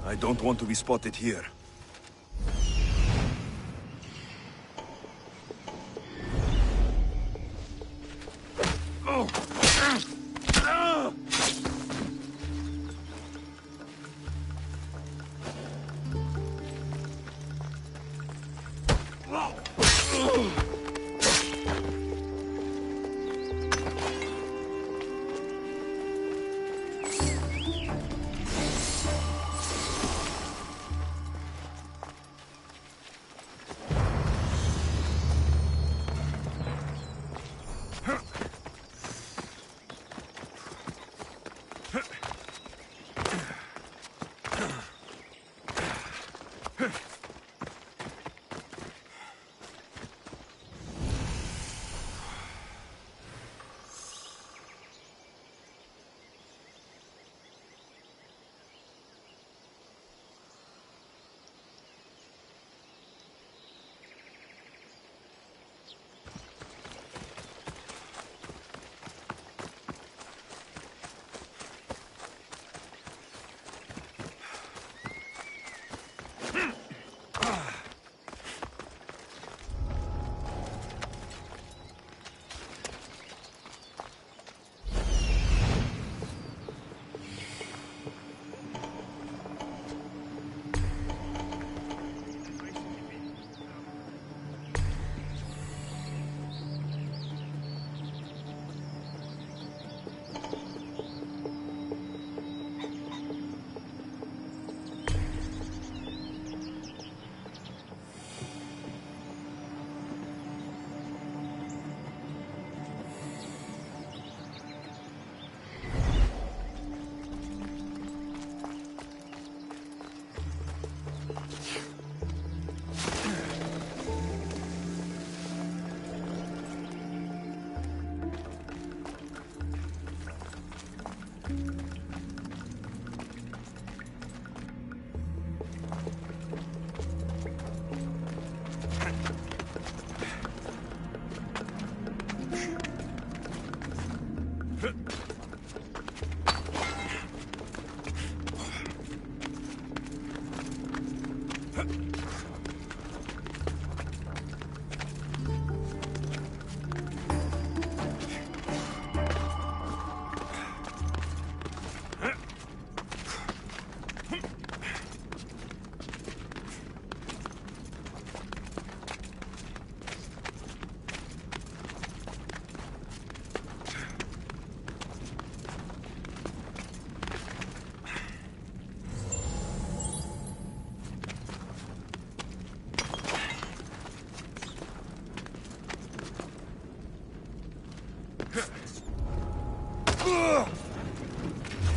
I don't want to be spotted here.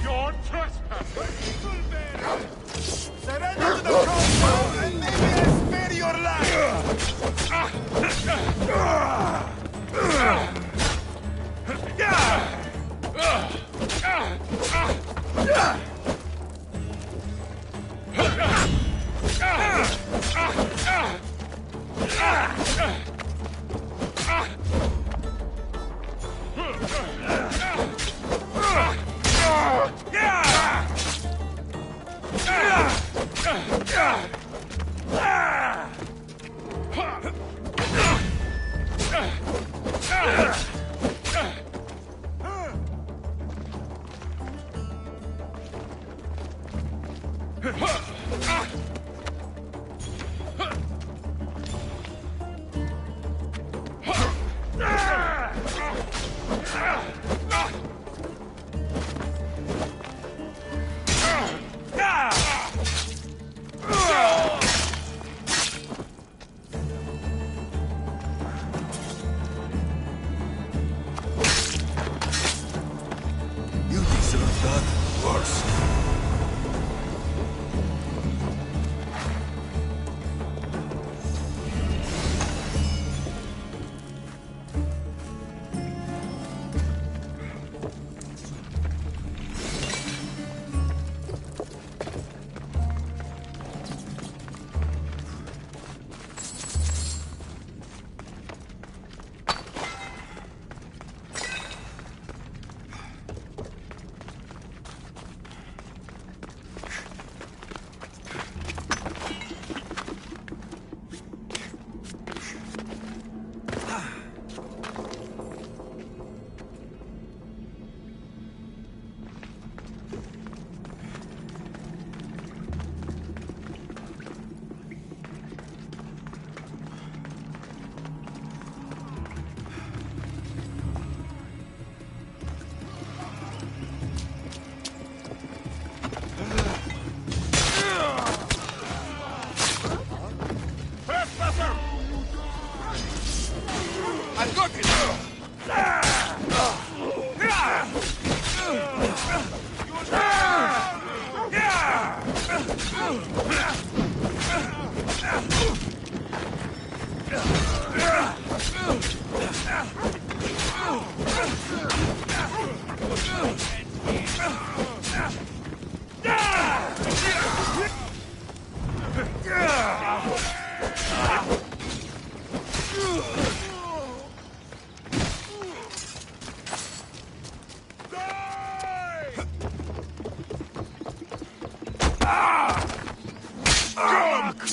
You're trespassing! Surrender to the council, and maybe I'll spare your You deserve that worse. I've got it!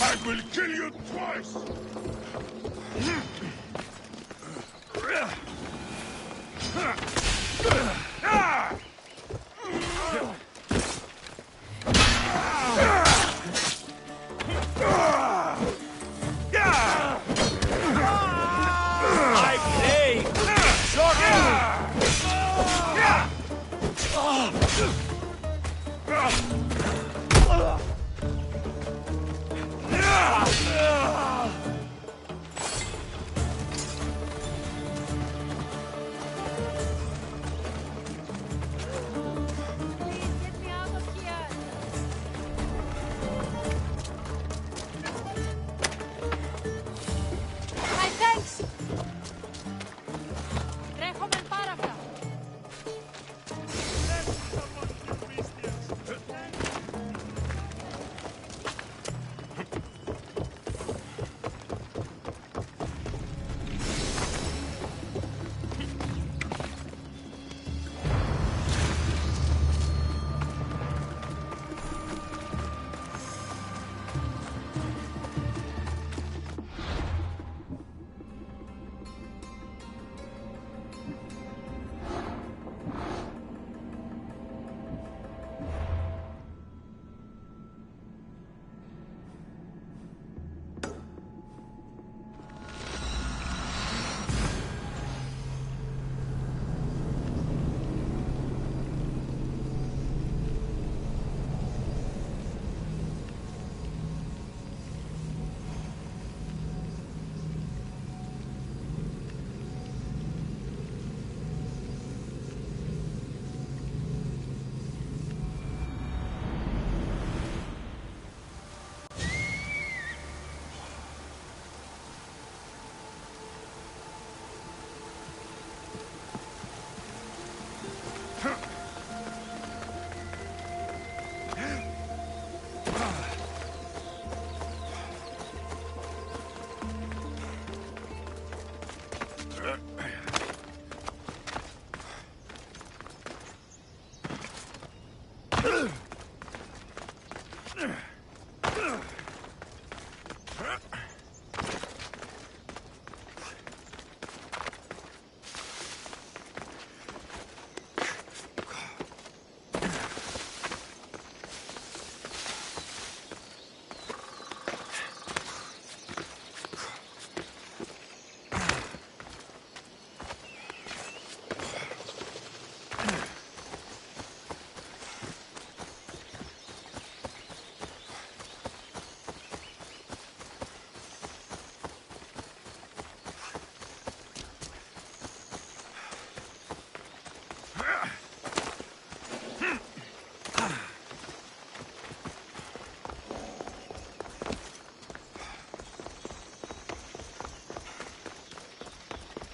I will kill you twice! Τρέχομαι πάρα αυτά.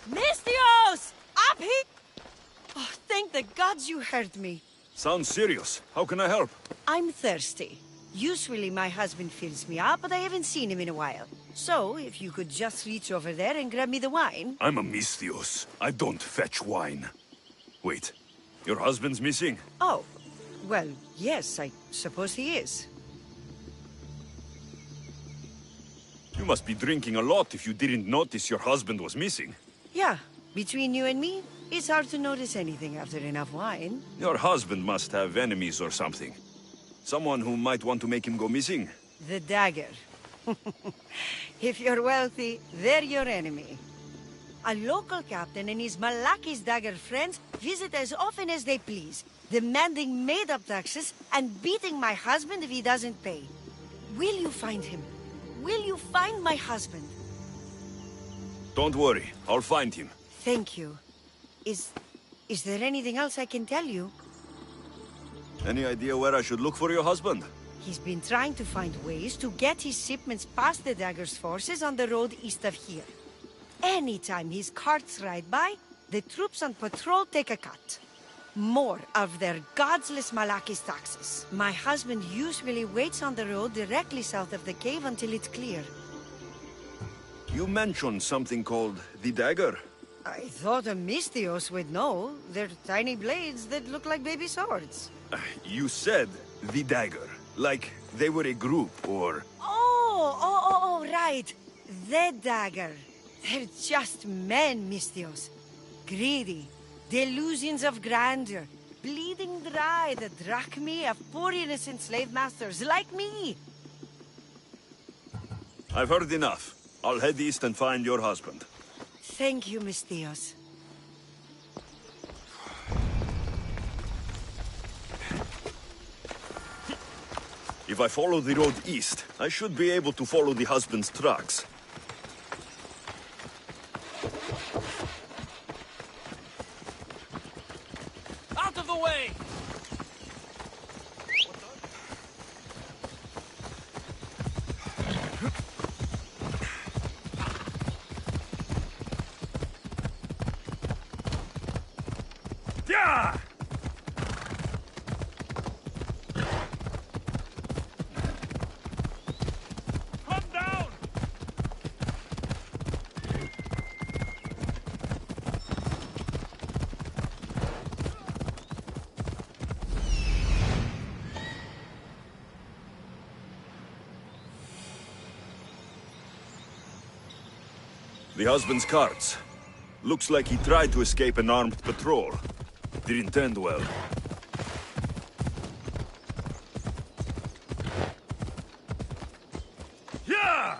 Misthios! Up here! Oh, thank the gods you heard me. Sounds serious. How can I help? I'm thirsty. Usually my husband fills me up, but I haven't seen him in a while. So, if you could just reach over there and grab me the wine. I'm a Misthios. I don't fetch wine. Wait, your husband's missing? Oh, well, yes, I suppose he is. You must be drinking a lot if you didn't notice your husband was missing. Yeah, between you and me, it's hard to notice anything after enough wine. Your husband must have enemies or something. Someone who might want to make him go missing. The dagger. If you're wealthy, they're your enemy. A local captain and his Malakis dagger friends visit as often as they please, demanding made-up taxes and beating my husband if he doesn't pay. Will you find him? Will you find my husband? Don't worry, I'll find him. Thank you. Is there anything else I can tell you? Any idea where I should look for your husband? He's been trying to find ways to get his shipments past the Dagger's forces on the road east of here. Anytime his carts ride by, the troops on patrol take a cut. More of their godless Malakis taxes. My husband usually waits on the road directly south of the cave until it's clear. You mentioned something called the dagger. I thought a Misthios would know. They're tiny blades that look like baby swords. You said the dagger. Like they were a group, or... Oh, right. The dagger. They're just men, Misthios. Greedy. Delusions of grandeur. Bleeding dry the drachmae of poor innocent slave masters like me. I've heard enough. I'll head east and find your husband. Thank you, Misthios. If I follow the road east, I should be able to follow the husband's tracks. Out of the way! Yeah! Come down! The husband's carts. Looks like he tried to escape an armed patrol. Didn't end well. Yeah!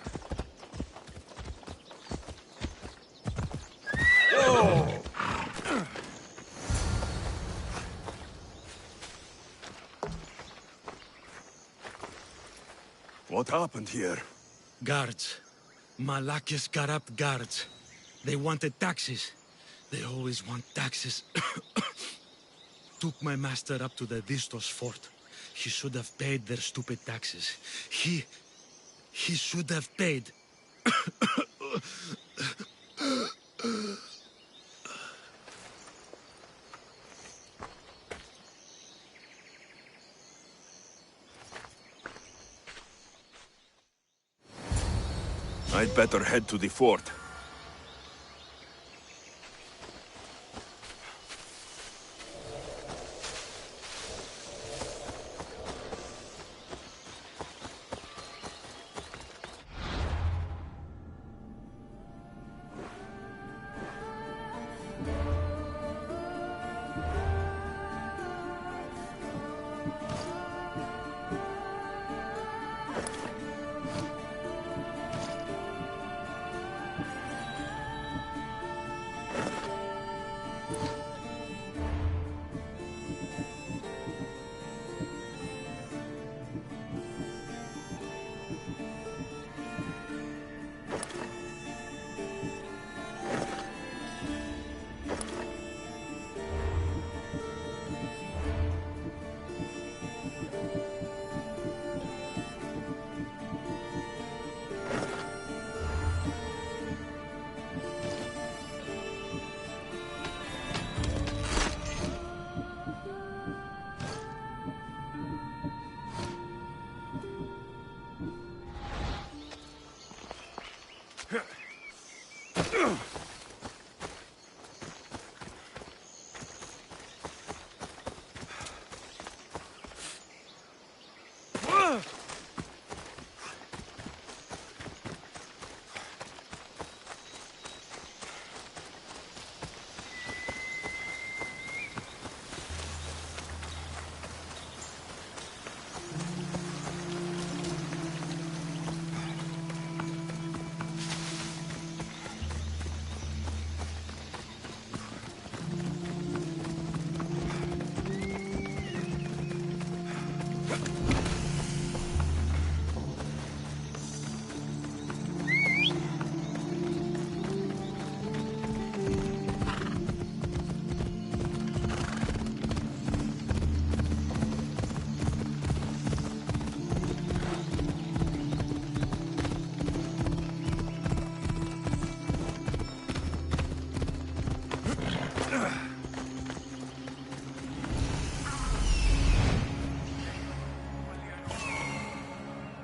What happened here? Guards. Malakis corrupt guards. They wanted taxes. They always want taxes. Took my master up to the Vistos fort. He should have paid their stupid taxes. He should have paid. I'd better head to the fort.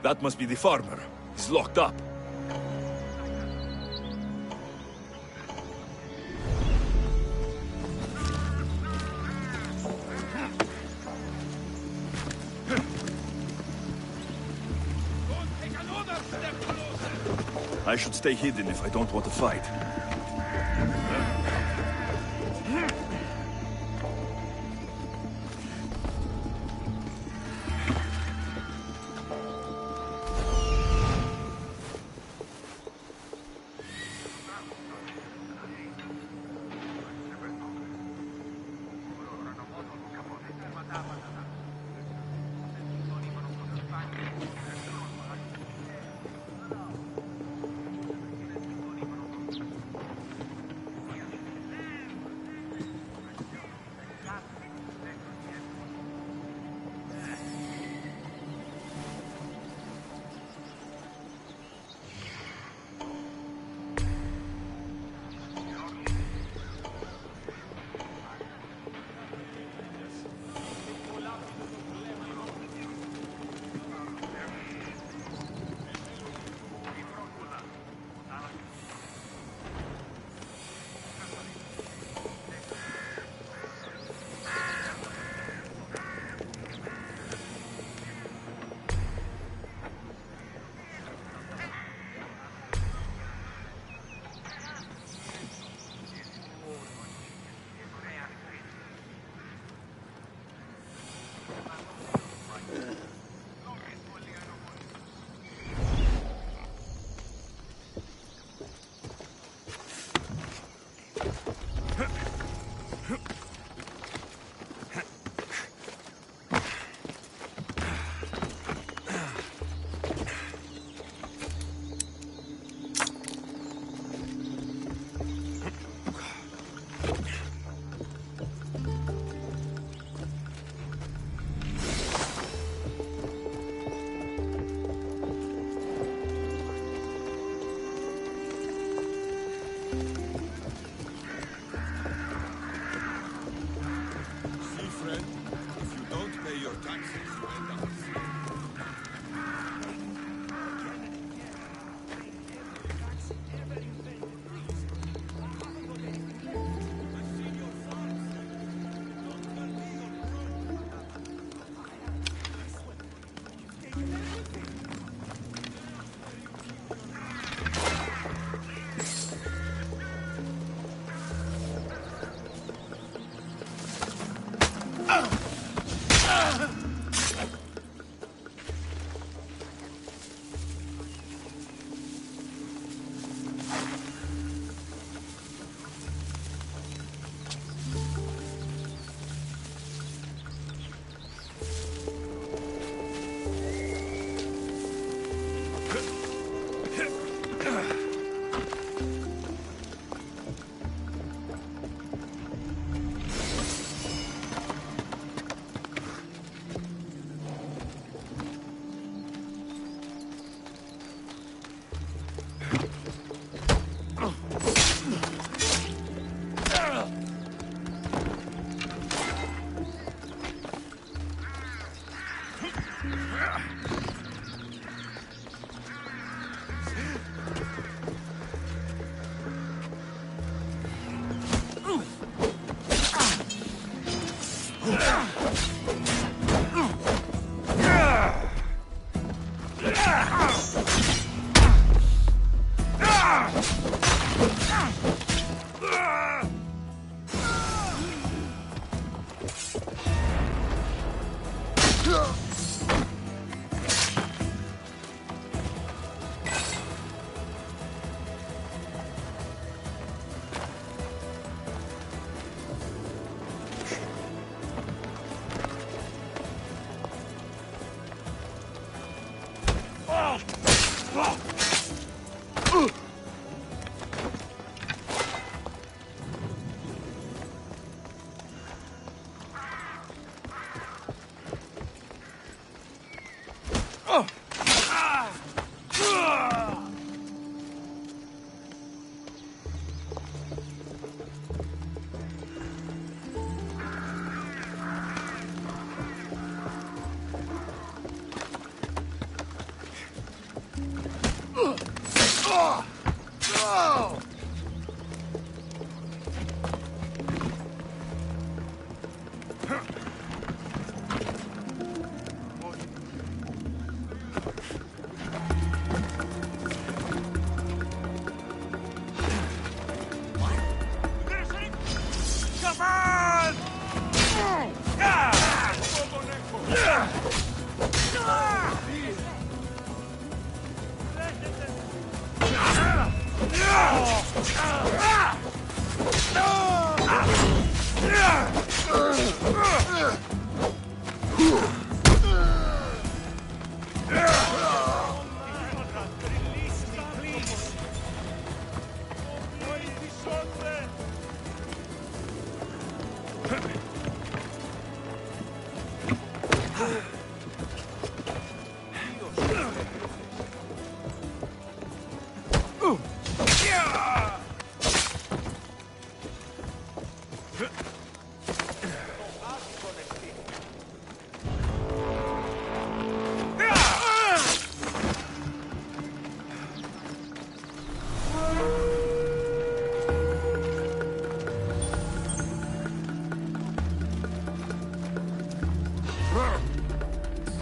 That must be the farmer. He's locked up. Don't take another step closer. I should stay hidden if I don't want to fight.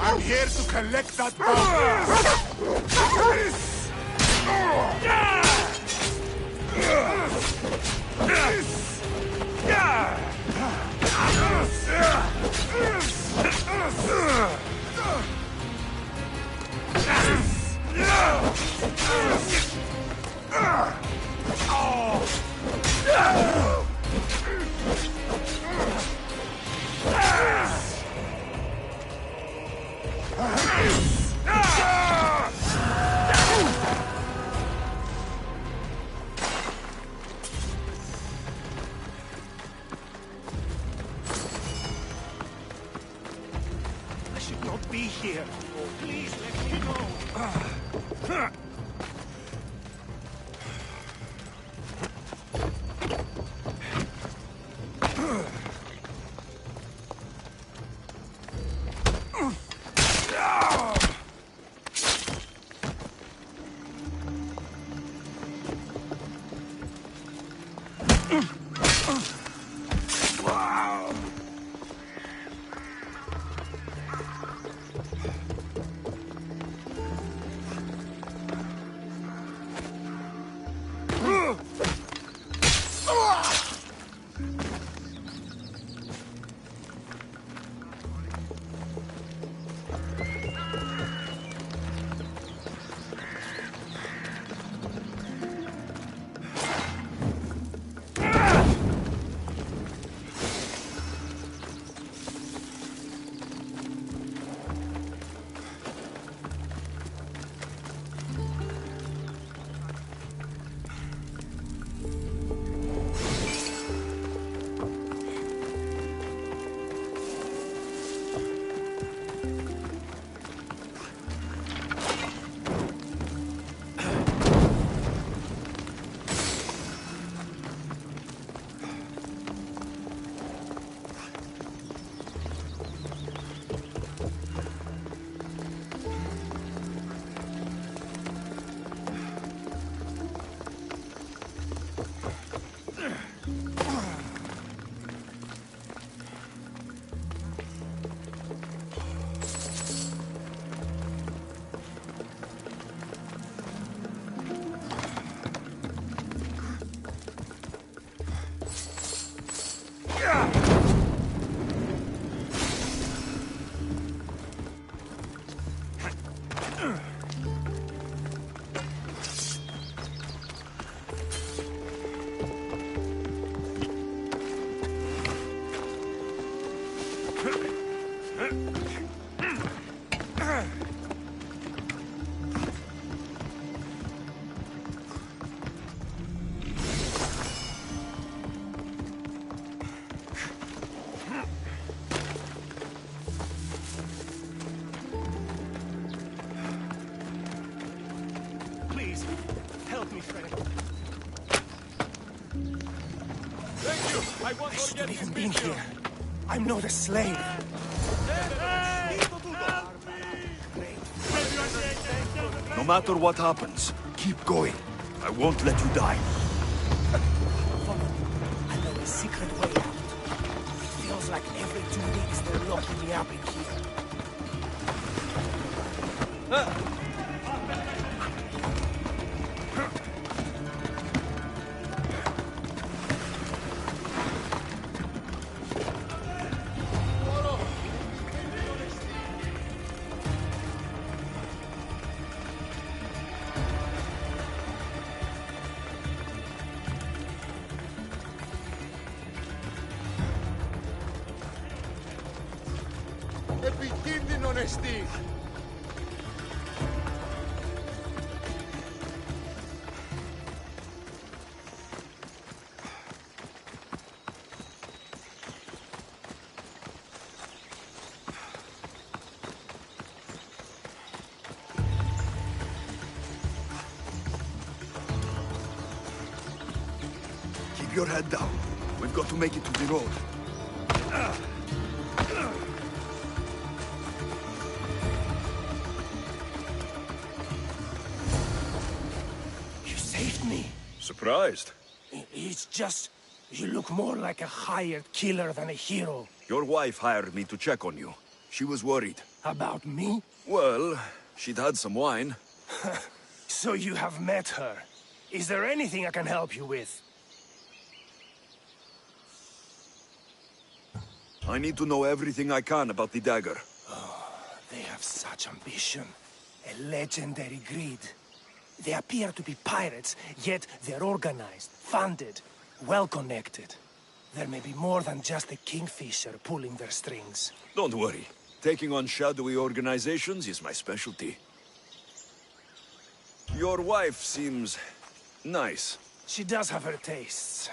I'm here to collect that bounty. I should not be here. Please let me go. Please, help me, friend. Thank you. I won't I forget shouldn't this even been mission. here. I'm not a slave. No matter what happens, keep going. I won't let you die. Follow me. I know a secret way out. It feels like every 2 weeks they're locking me up in here. Επικίνδυνον εστί! Keep your head down. We've got to make it to the road. You saved me. Surprised? It's just... you look more like a hired killer than a hero. Your wife hired me to check on you. She was worried. About me? Well, she'd had some wine. So you have met her. Is there anything I can help you with? I need to know everything I can about the dagger. They have such ambition. A legendary greed. They appear to be pirates, yet they're organized, funded, well-connected. There may be more than just a kingfisher pulling their strings. Don't worry. Taking on shadowy organizations is my specialty. Your wife seems... nice. She does have her tastes.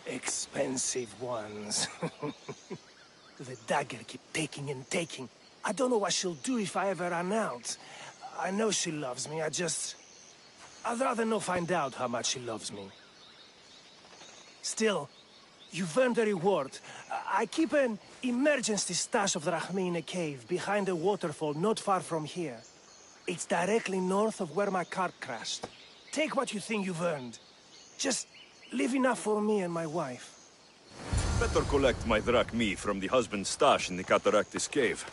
Expensive ones. The dagger keep taking and taking. I don't know what she'll do if I ever run out. I know she loves me, I'd rather not find out how much she loves me. Still, you've earned a reward. I keep an emergency stash of drachmi in a cave behind a waterfall not far from here. It's directly north of where my cart crashed. Take what you think you've earned. Just leave enough for me and my wife. Better collect my drachmi from the husband's stash in the Cataractis cave.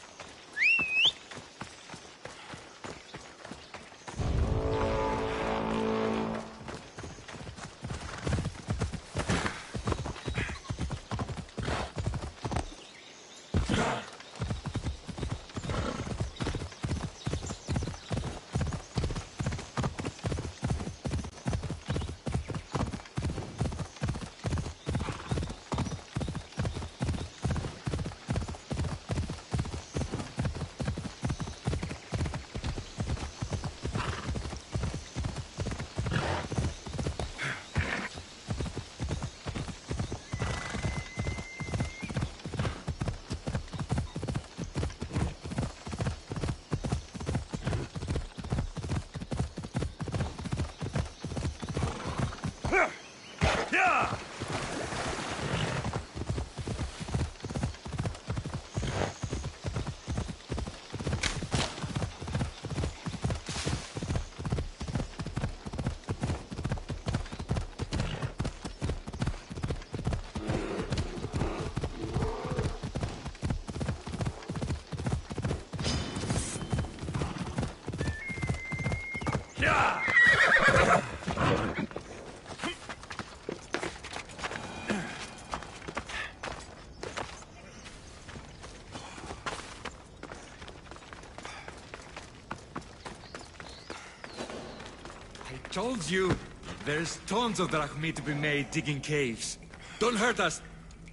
I told you! There's tons of drachmi to be made digging caves. Don't hurt us!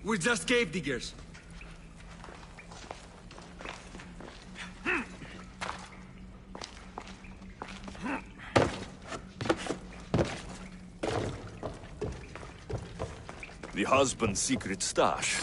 We're just cave diggers. The husband's secret stash.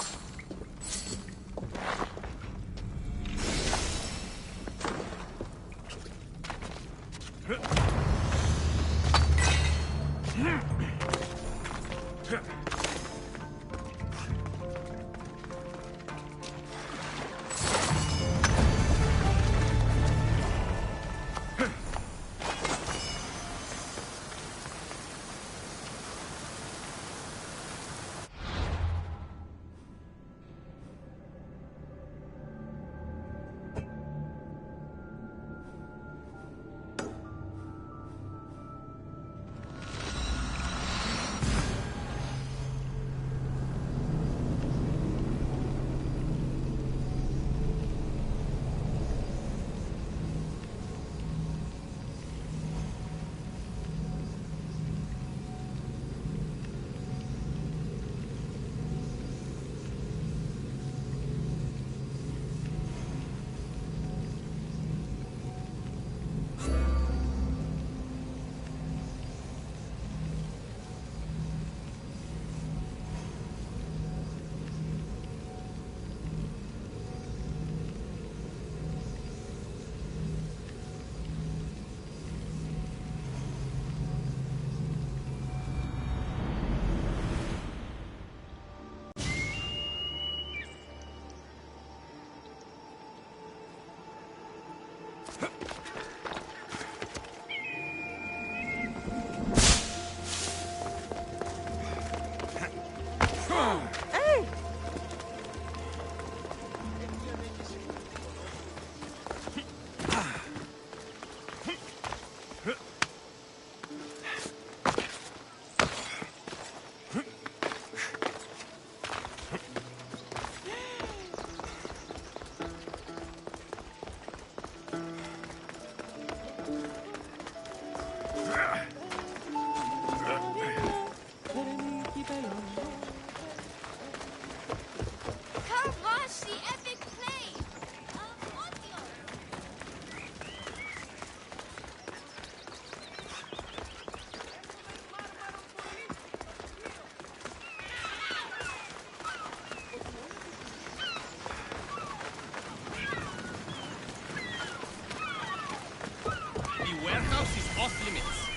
Off limits.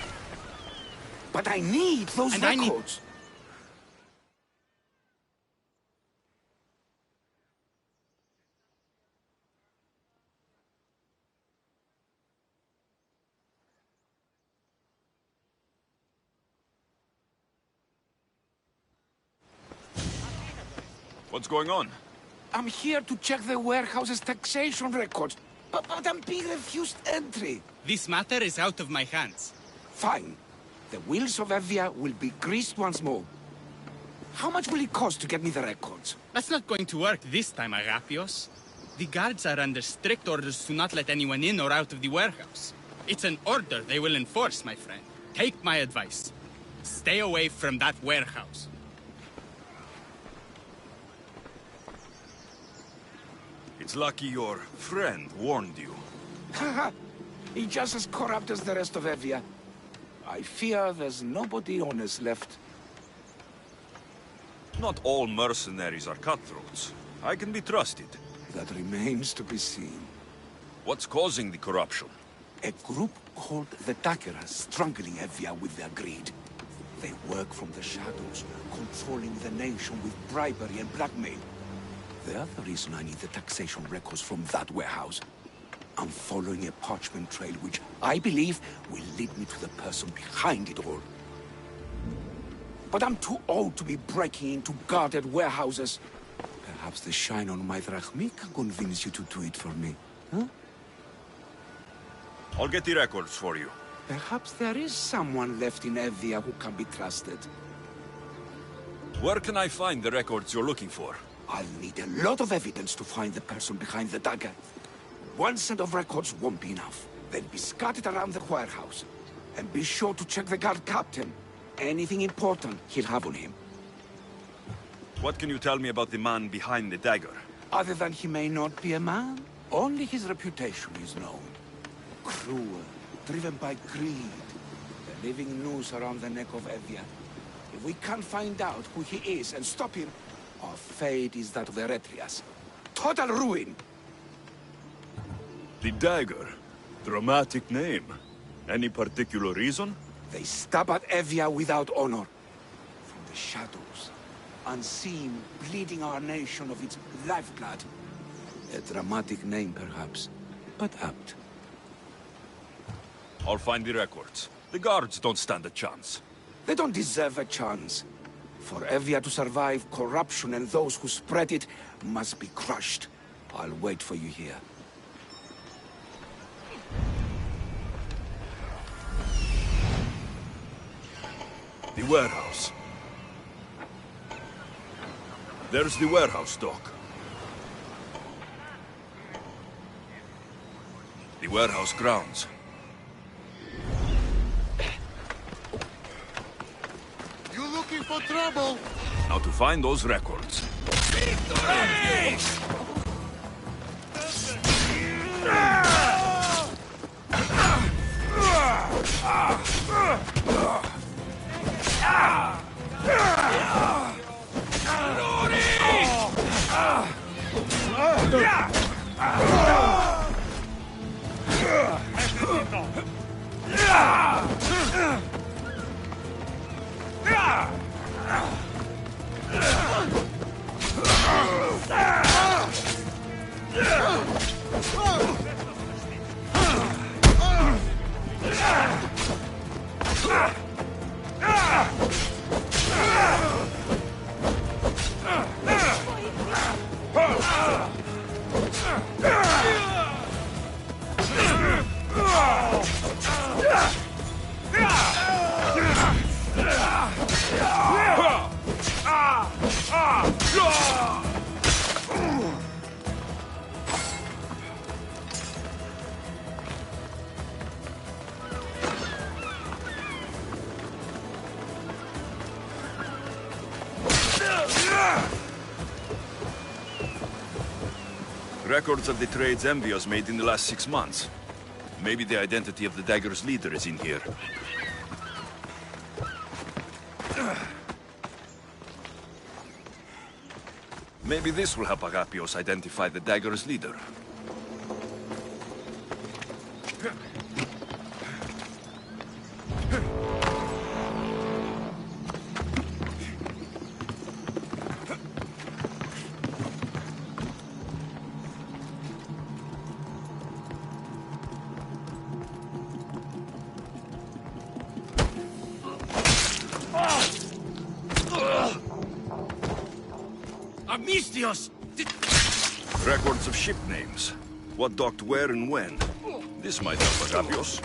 But I need those records. What's going on? I'm here to check the warehouse's taxation records, but I'm being refused entry. This matter is out of my hands. Fine. The wheels of Evia will be greased once more. How much will it cost to get me the records? That's not going to work this time, Agapios. The guards are under strict orders to not let anyone in or out of the warehouse. It's an order they will enforce, my friend. Take my advice. Stay away from that warehouse. It's lucky your friend warned you. Haha! He's just as corrupt as the rest of Evia. I fear there's nobody honest left. Not all mercenaries are cutthroats. I can be trusted. That remains to be seen. What's causing the corruption? A group called the Dakeras strangling Evia with their greed. They work from the shadows, controlling the nation with bribery and blackmail. The other reason I need the taxation records from that warehouse. I'm following a parchment trail which I believe will lead me to the person behind it all. But I'm too old to be breaking into guarded warehouses. Perhaps the shine on my drachmi can convince you to do it for me, huh? I'll get the records for you. Perhaps there is someone left in Evia who can be trusted. Where can I find the records you're looking for? I'll need a lot of evidence to find the person behind the dagger. One set of records won't be enough. They'll be scattered around the warehouse. And be sure to check the guard captain. Anything important, he'll have on him. What can you tell me about the man behind the dagger? Other than he may not be a man, only his reputation is known. Cruel, driven by greed. The living noose around the neck of Evia. If we can't find out who he is and stop him, our fate is that of the Eretrias. Total ruin! The dagger. Dramatic name. Any particular reason? They stab at Evia without honor. From the shadows. Unseen, bleeding our nation of its lifeblood. A dramatic name, perhaps, but apt. I'll find the records. The guards don't stand a chance. They don't deserve a chance. For Evia to survive, corruption and those who spread it must be crushed. I'll wait for you here. The warehouse. There's the warehouse dock. The warehouse grounds. You looking for trouble? Now to find those records. Victory! Records of the trades Envios made in the last 6 months. Maybe the identity of the dagger's leader is in here. Maybe this will help Agapios identify the dagger's leader. Amistios! Records of ship names. What docked where and when. This might help Agapios.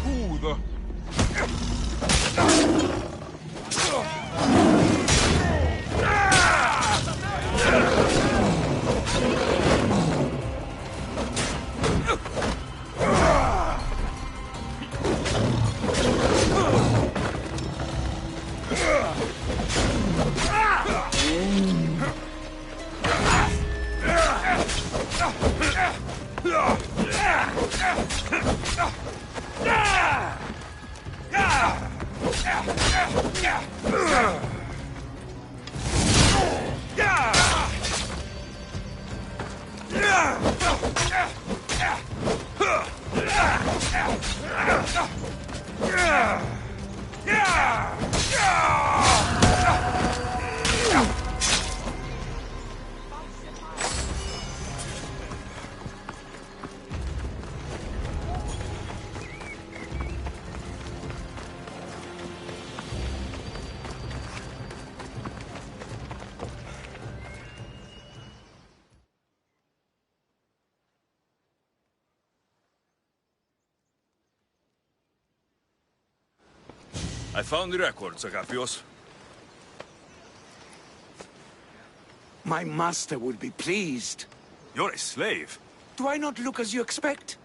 Who the... I found the records, Agapios. My master will be pleased. You're a slave. Do I not look as you expect?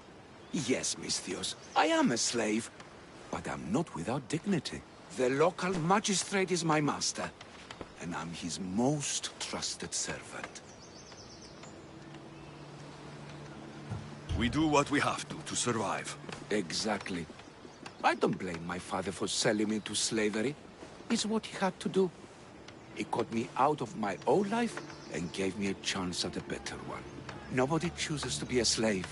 Yes, Misthios, I am a slave, but I'm not without dignity. The local magistrate is my master, and I'm his most trusted servant. We do what we have to survive. Exactly. I don't blame my father for selling me into slavery. It's what he had to do. He got me out of my old life and gave me a chance at a better one. Nobody chooses to be a slave,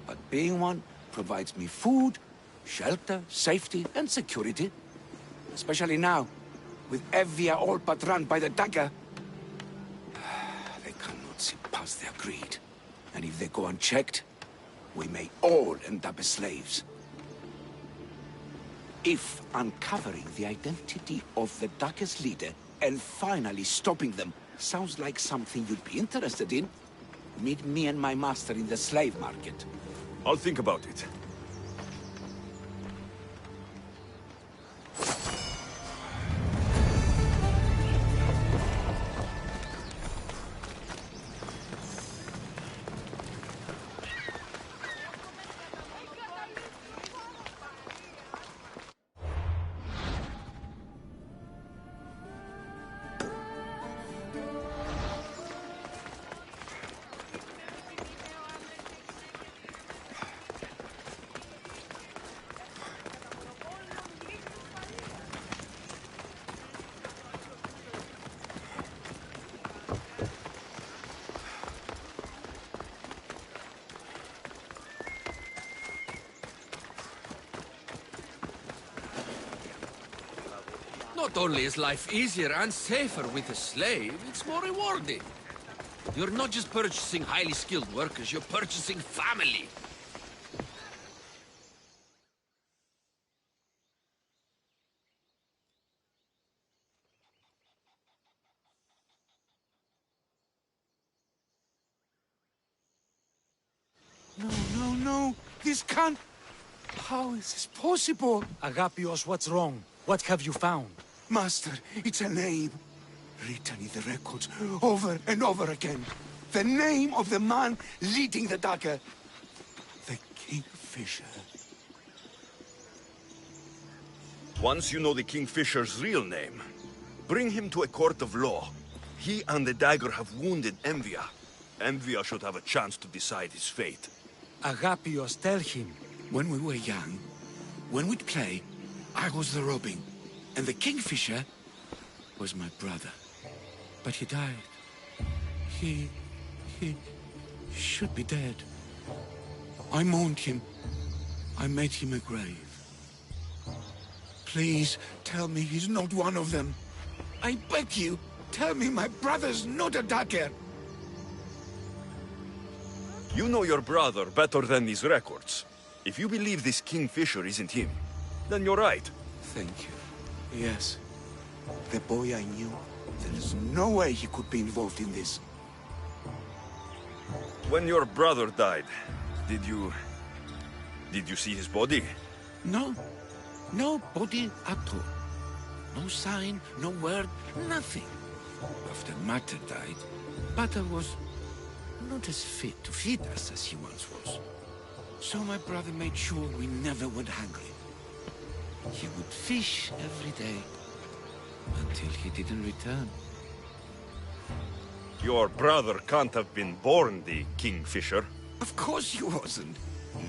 but being one provides me food, shelter, safety, and security. Especially now, with Evia all but run by the dagger. They cannot see past their greed. And if they go unchecked, we may all end up as slaves. If uncovering the identity of the Dagger's leader and finally stopping them sounds like something you'd be interested in, meet me and my master in the slave market. I'll think about it. Not only is life easier and safer with a slave, it's more rewarding. You're not just purchasing highly skilled workers, you're purchasing family. No. This can't... How is this possible? Agapios, what's wrong? What have you found? Master, it's a name. Written in the records over and over again. The name of the man leading the dagger. The Kingfisher. Once you know the Kingfisher's real name, bring him to a court of law. He and the dagger have wounded Envia. Envia should have a chance to decide his fate. Agapios, tell him. When we were young, when we'd play, I was the Robin, and the Kingfisher was my brother. But he died. He should be dead. I mourned him. I made him a grave. Please, tell me he's not one of them. I beg you, tell me my brother's not a dagger. You know your brother better than these records. If you believe this Kingfisher isn't him, then you're right. Thank you. Yes. The boy I knew, there is no way he could be involved in this. When your brother died, did you see his body? No. No body at all. No sign, no word, nothing. After Mater died, Pater was not as fit to feed us as he once was. So my brother made sure we never went hungry. He would fish every day, until he didn't return. Your brother can't have been born the Kingfisher. Of course he wasn't.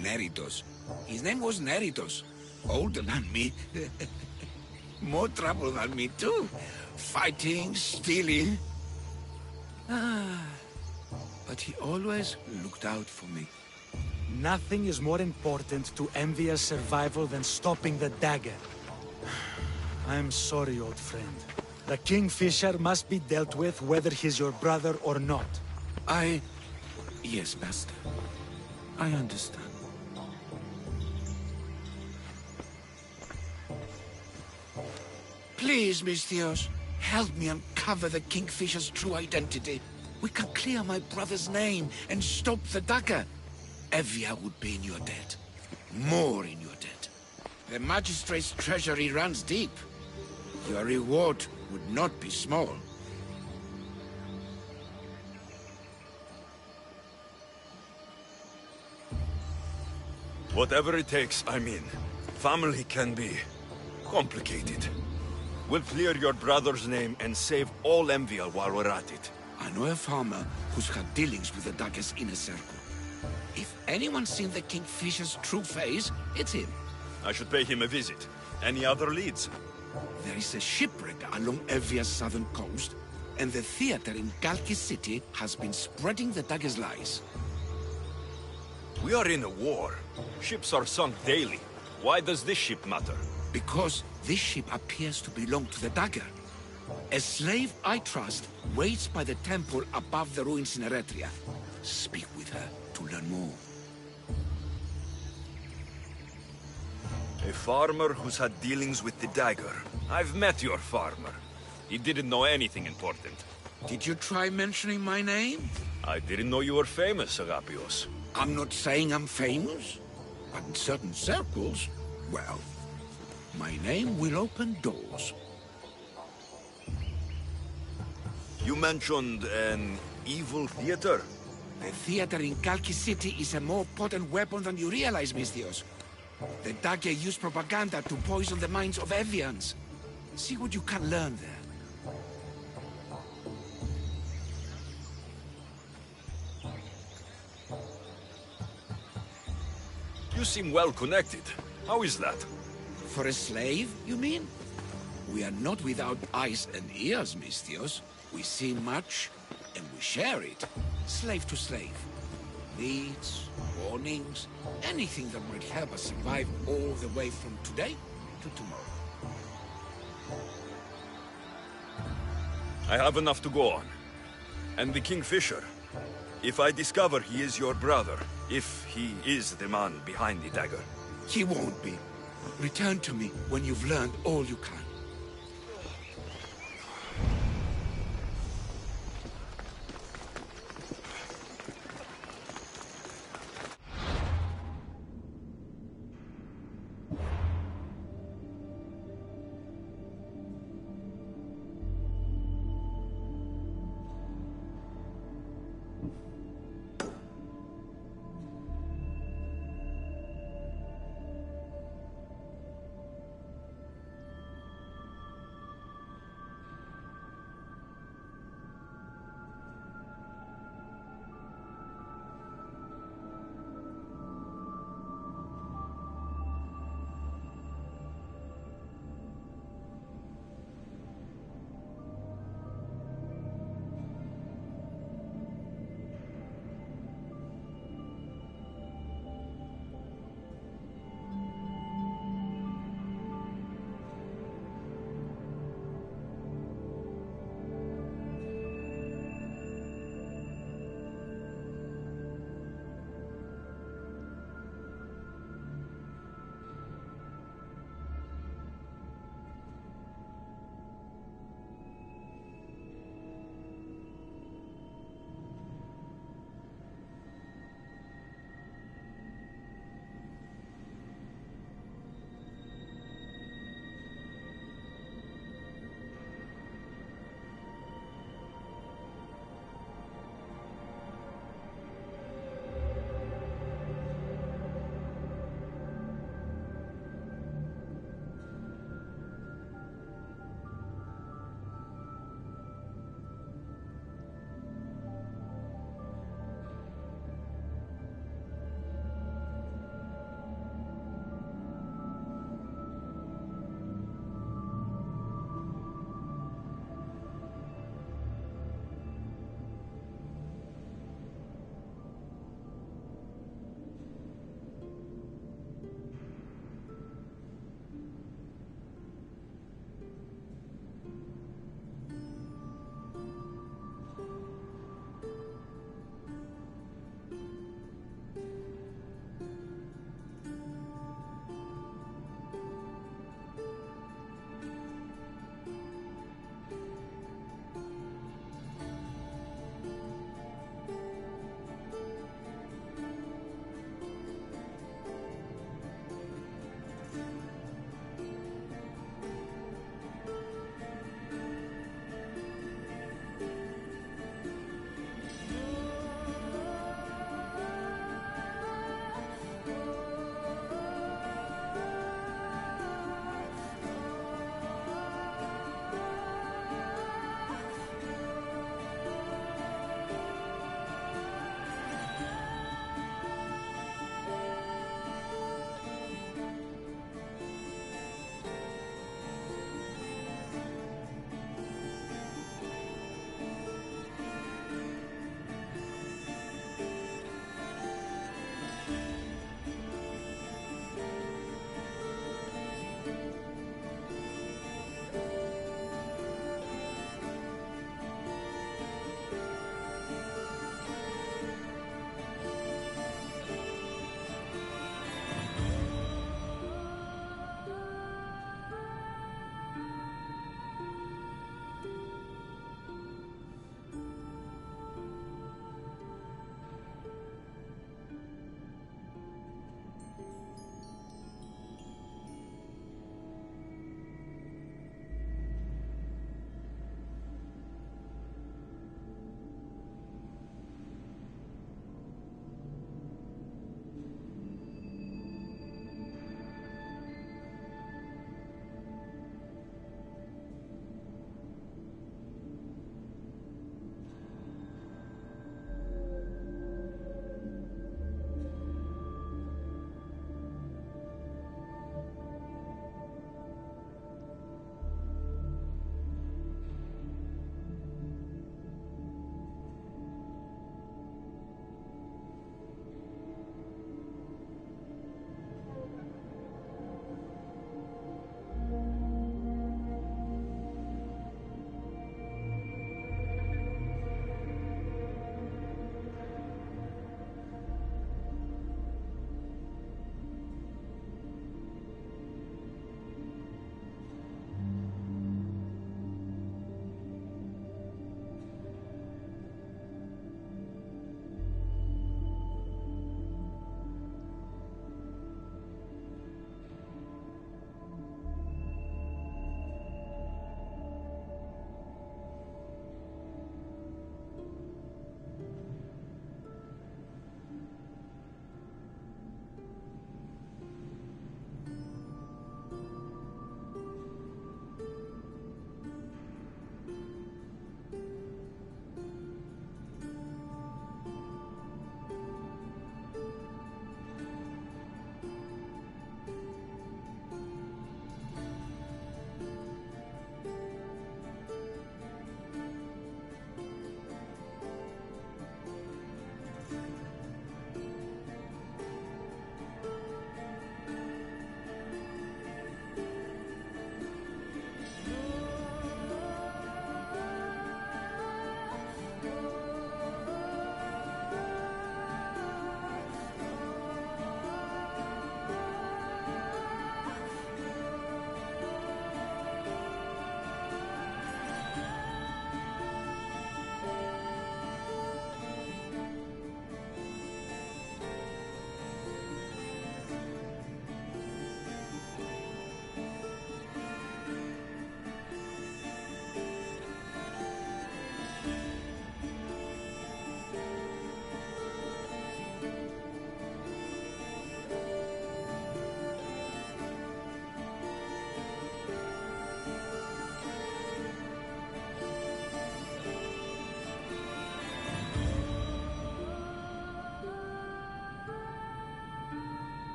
Neritos. His name was Neritos. Older than me. More trouble than me too. Fighting, stealing. But he always looked out for me. Nothing is more important to Envia's survival than stopping the dagger. I'm sorry, old friend. The Kingfisher must be dealt with whether he's your brother or not. Yes, Master. I understand. Please, Misthios, help me uncover the Kingfisher's true identity. We can clear my brother's name and stop the dagger. Evia would be in your debt. More in your debt. The Magistrate's treasury runs deep. Your reward would not be small. Whatever it takes, I'm in. Family can be complicated. We'll clear your brother's name and save all Envia while we're at it. I know a farmer who's had dealings with the Dagger's inner circle. If anyone's seen the Kingfisher's true face, it's him. I should pay him a visit. Any other leads? There is a shipwreck along Evia's southern coast, and the theater in Kalki City has been spreading the Dagger's lies. We are in a war. Ships are sunk daily. Why does this ship matter? Because this ship appears to belong to the Dagger. A slave I trust waits by the temple above the ruins in Eretria. Speak with her to learn more. A farmer who's had dealings with the Dagger. I've met your farmer. He didn't know anything important. Did you try mentioning my name? I didn't know you were famous, Agapios. I'm not saying I'm famous, but in certain circles, well, my name will open doors. You mentioned an evil theater? The theater in Kalki City is a more potent weapon than you realize, Misthios. The Dagger use propaganda to poison the minds of Evians. See what you can learn there. You seem well connected. How is that? For a slave, you mean? We are not without eyes and ears, Misthios. We see much, and we share it. Slave to slave. Needs, warnings, anything that might help us survive all the way from today to tomorrow. I have enough to go on. And the Kingfisher. If I discover he is your brother, if he is the man behind the Dagger. He won't be. Return to me when you've learned all you can.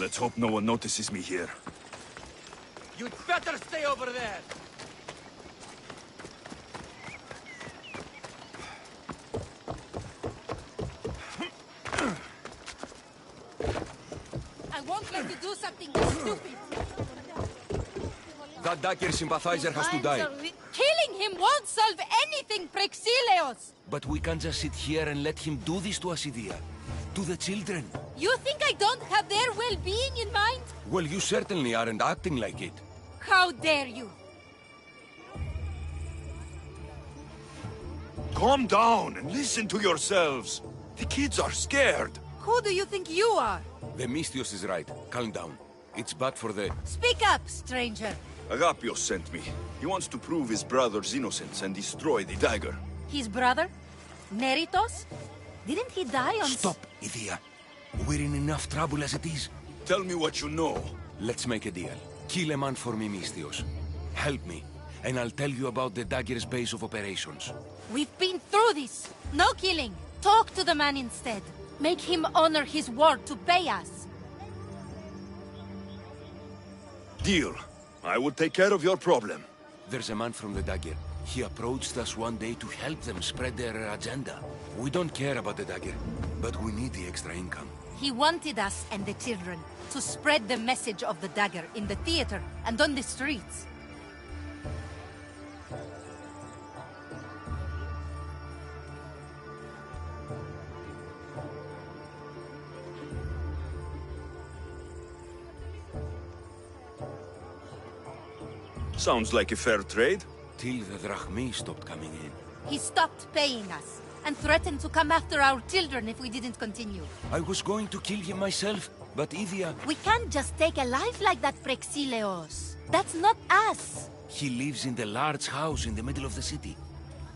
Let's hope no one notices me here. You'd better stay over there! I won't let you do something stupid. That dagger sympathizer has to die. Killing him won't solve anything, Praxilios! But we can't just sit here and let him do this to us, Idia. To the children. You think I don't have their well-being in mind? Well, you certainly aren't acting like it. How dare you? Calm down and listen to yourselves. The kids are scared. Who do you think you are? The Mystios is right. Calm down. It's bad for the... Speak up, stranger. Agapios sent me. He wants to prove his brother's innocence and destroy the dagger. His brother? Neritos? Didn't he die on... Stop, Idia. We're in enough trouble as it is. Tell me what you know. Let's make a deal. Kill a man for me, Mystios. Help me, and I'll tell you about the dagger's base of operations. We've been through this. No killing. Talk to the man instead. Make him honor his word to pay us. Deal. I will take care of your problem. There's a man from the dagger. He approached us one day to help them spread their agenda. We don't care about the dagger, but we need the extra income. He wanted us and the children to spread the message of the dagger in the theater and on the streets. Sounds like a fair trade. Till the drachmi stopped coming in. He stopped paying us and threatened to come after our children if we didn't continue. I was going to kill him myself, but Idia... We can't just take a life like that, Praxilios. That's not us. He lives in the large house in the middle of the city.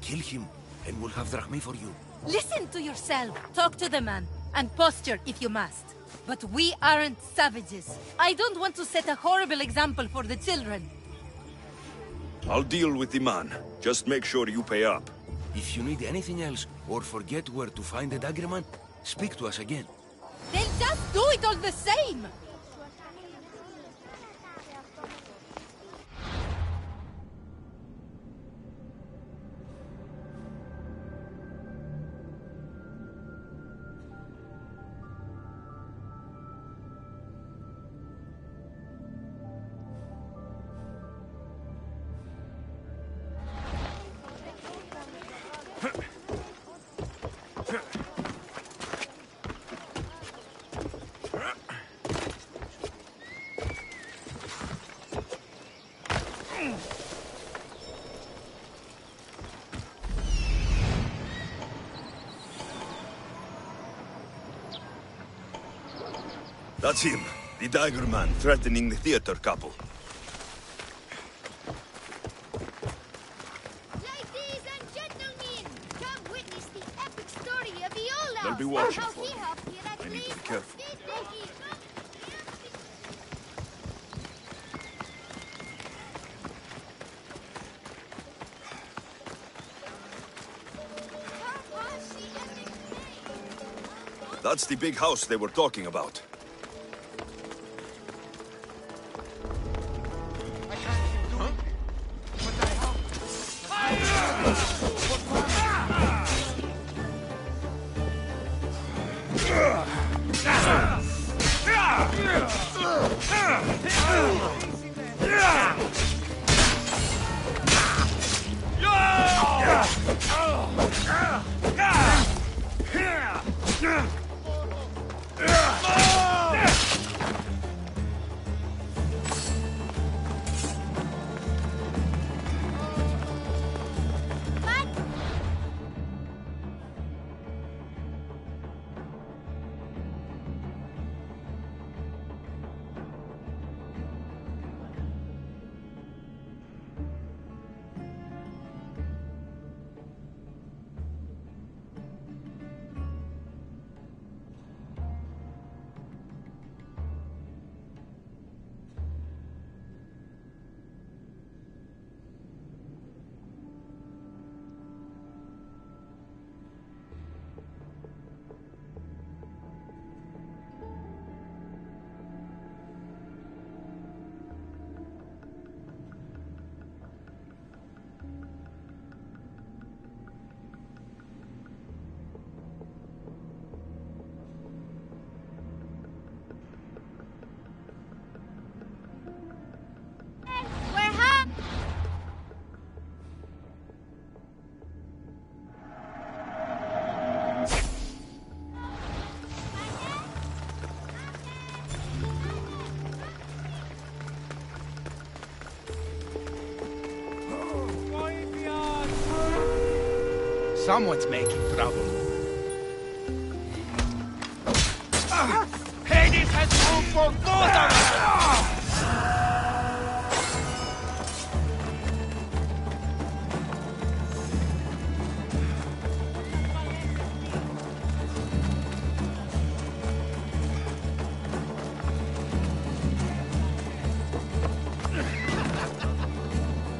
Kill him, and we'll have drachmi for you. Listen to yourself. Talk to the man, and posture if you must. But we aren't savages. I don't want to set a horrible example for the children. I'll deal with the man. Just make sure you pay up. If you need anything else, or forget where to find the dagger man, speak to us again. They'll just do it all the same! That's him, the dagger man threatening the theater couple. Ladies and gentlemen, come witness the epic story of Iolaus. They'll be watching How for he me. helped I need to be Heracles careful. defeat the That's the big house they were talking about. Someone's making trouble. Hades has room for both of us!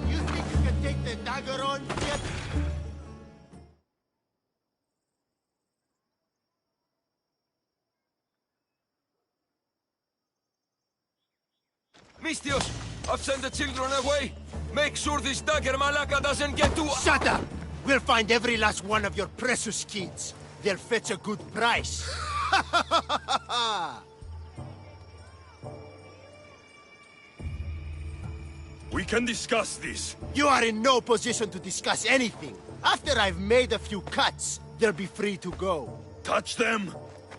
You think you can take the dagger on yet? Misthios, I've sent the children away. Make sure this dagger Malaka doesn't get to... Shut up! We'll find every last one of your precious kids. They'll fetch a good price. We can discuss this. You are in no position to discuss anything. After I've made a few cuts, they'll be free to go. Touch them,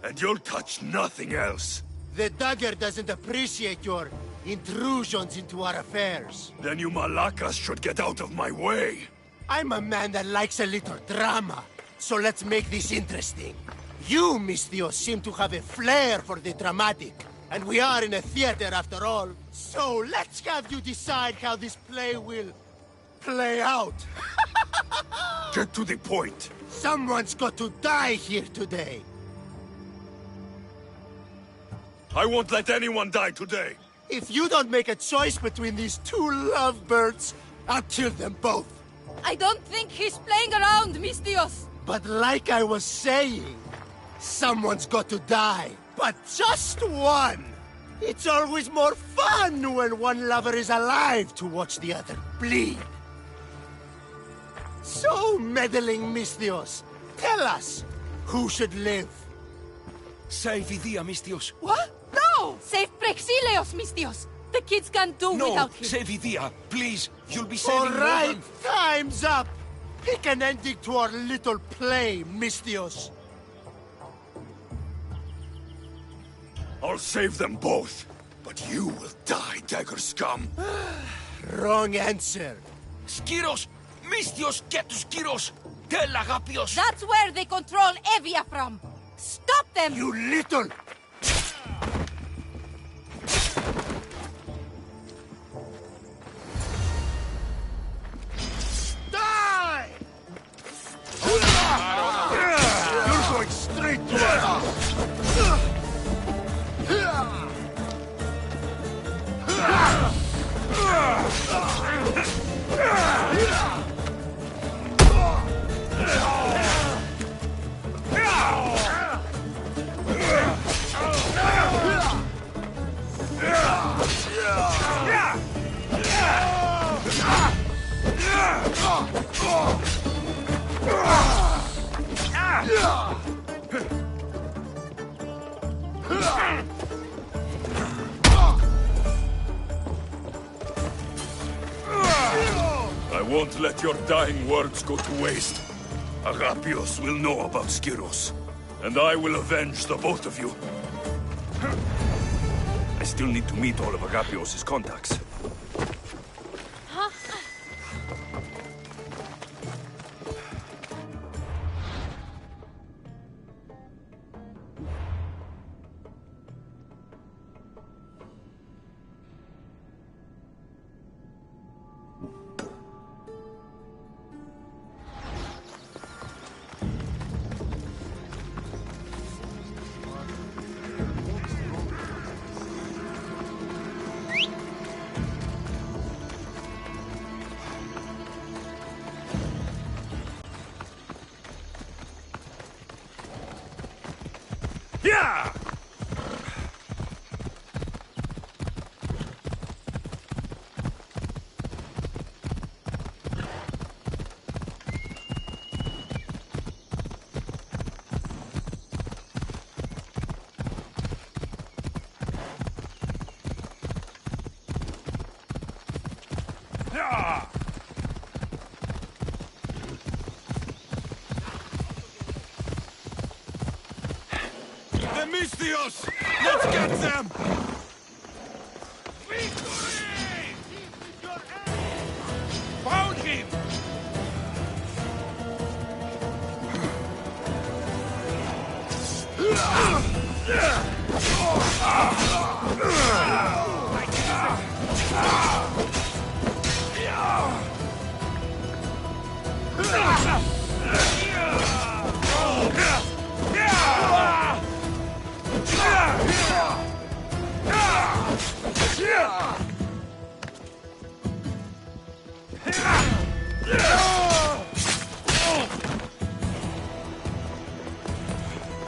and you'll touch nothing else. The dagger doesn't appreciate your intrusions into our affairs. Then you Malakas should get out of my way. I'm a man that likes a little drama, so let's make this interesting. You, Misthios, seem to have a flair for the dramatic, and we are in a theater after all. So let's have you decide how this play will play out. Get to the point. Someone's got to die here today. I won't let anyone die today. If you don't make a choice between these two lovebirds, I'll kill them both. I don't think he's playing around, Misthios. But like I was saying, someone's got to die. But just one! It's always more fun when one lover is alive to watch the other bleed. So, meddling Misthios, tell us, who should live? Save Idia, Misthios. What? No! Save Praxilios, Misthios. The kids can't do without him. Save Idia, please. You'll be saving All right, more time's up. Pick an ending to our little play, Misthios. I'll save them both, but you will die, dagger scum. Wrong answer. Skiros! Misthios, get to Skiros! Tell Agapios! That's where they control Evia from. Stop them! You little... Die! You're going straight to our house. I won't let your dying words go to waste. Agapios will know about Skiros, and I will avenge the both of you. I still need to meet all of Agapios' contacts. Yeah! Misthios! Let's get them! Found him!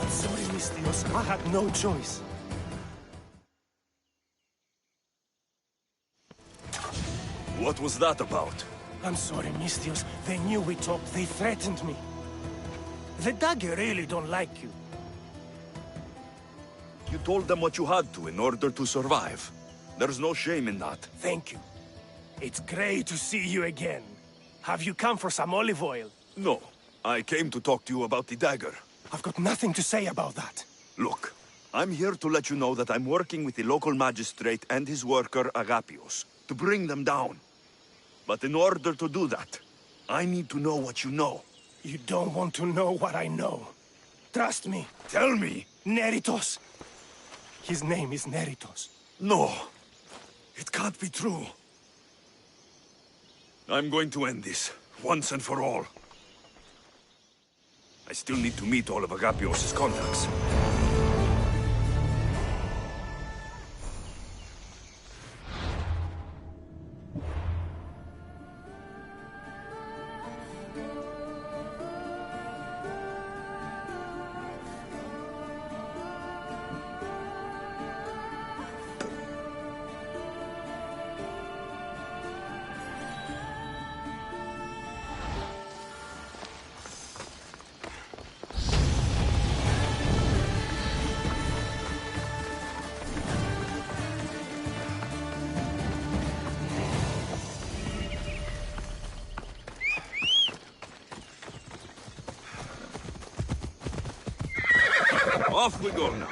Sorry, Misthios. I had no choice. What was that about? I'm sorry, Misthios. They knew we talked. They threatened me. The dagger really don't like you. You told them what you had to in order to survive. There's no shame in that. Thank you. It's great to see you again. Have you come for some olive oil? No. I came to talk to you about the dagger. I've got nothing to say about that. Look, I'm here to let you know that I'm working with the local magistrate and his worker, Agapios, to bring them down. But in order to do that, I need to know what you know. You don't want to know what I know. Trust me. Tell me. Neritos. His name is Neritos. No. It can't be true. I'm going to end this, once and for all. I still need to meet all of Agapios' contacts. Off we go now.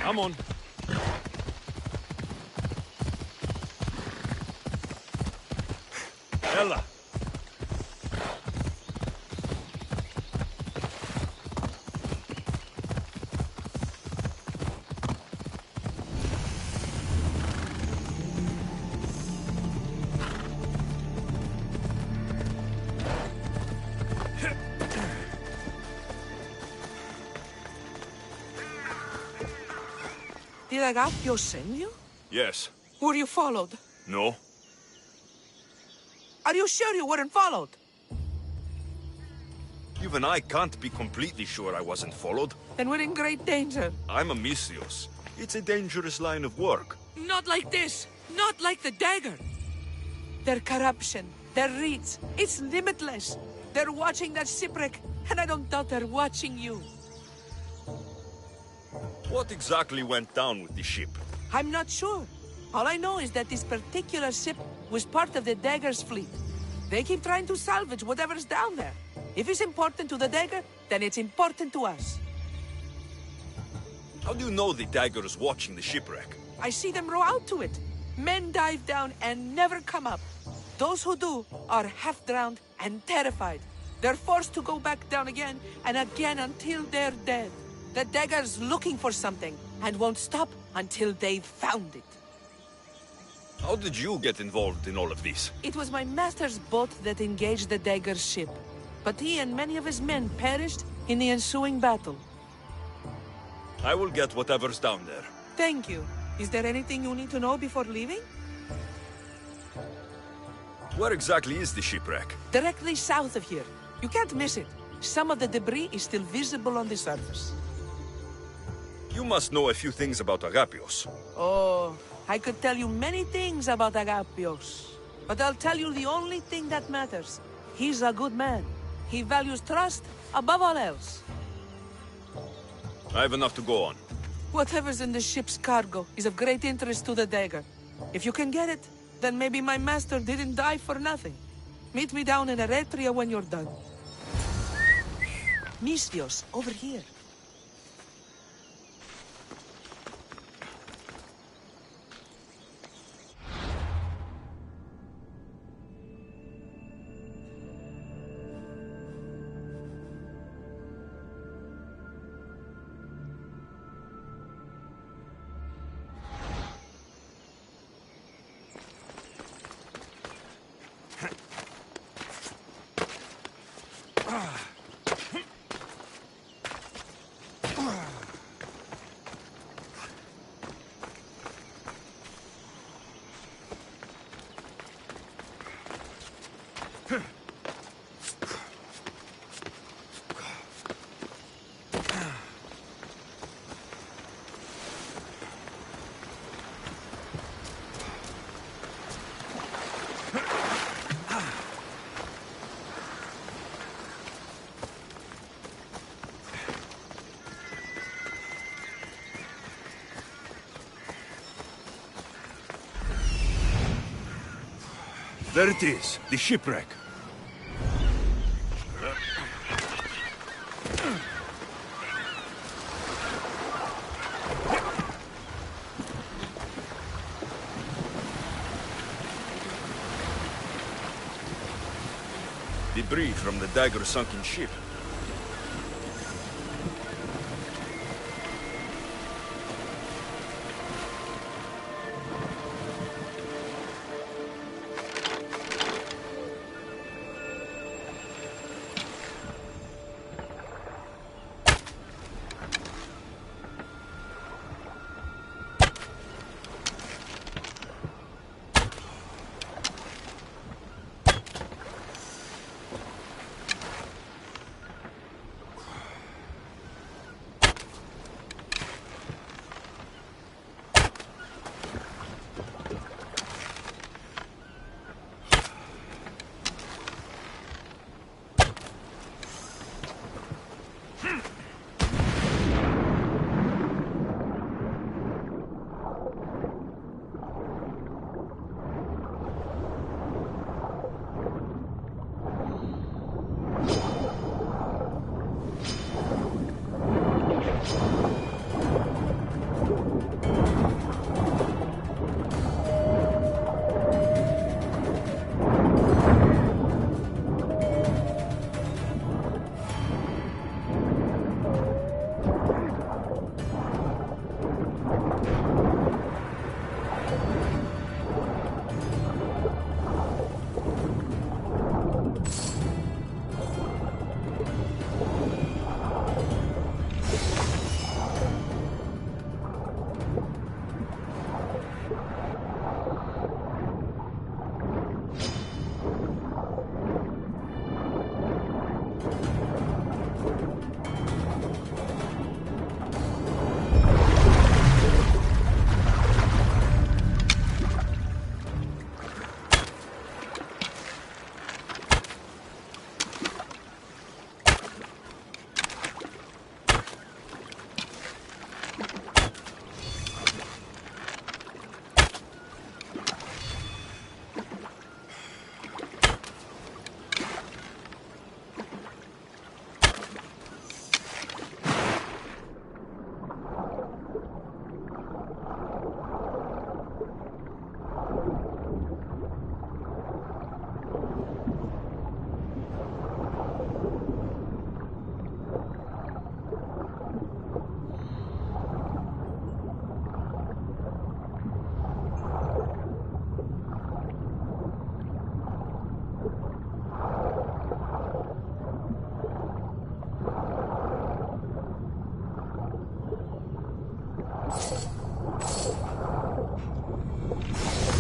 Come on. Ella. Did Agapios send you? Yes. Were you followed? No. Are you sure you weren't followed? Even I can't be completely sure I wasn't followed. Then we're in great danger. I'm a Misthios. It's a dangerous line of work. Not like this. Not like the dagger. Their corruption, their reach, it's limitless. They're watching that shipwreck, and I don't doubt they're watching you. What exactly went down with the ship? I'm not sure. All I know is that this particular ship was part of the dagger's fleet. They keep trying to salvage whatever's down there. If it's important to the dagger, then it's important to us. How do you know the dagger is watching the shipwreck? I see them row out to it. Men dive down and never come up. Those who do are half-drowned and terrified. They're forced to go back down again and again until they're dead. The dagger's looking for something and won't stop until they've found it. How did you get involved in all of this? It was my master's boat that engaged the dagger's ship. But he and many of his men perished in the ensuing battle. I will get whatever's down there. Thank you. Is there anything you need to know before leaving? Where exactly is the shipwreck? Directly south of here. You can't miss it. Some of the debris is still visible on the surface. You must know a few things about Agapios. Oh, I could tell you many things about Agapios. But I'll tell you the only thing that matters. He's a good man. He values trust above all else. I have enough to go on. Whatever's in the ship's cargo is of great interest to the dagger. If you can get it, then maybe my master didn't die for nothing. Meet me down in Eretria when you're done. Misthios, over here. There it is, the shipwreck. Debris from the dagger sunken ship.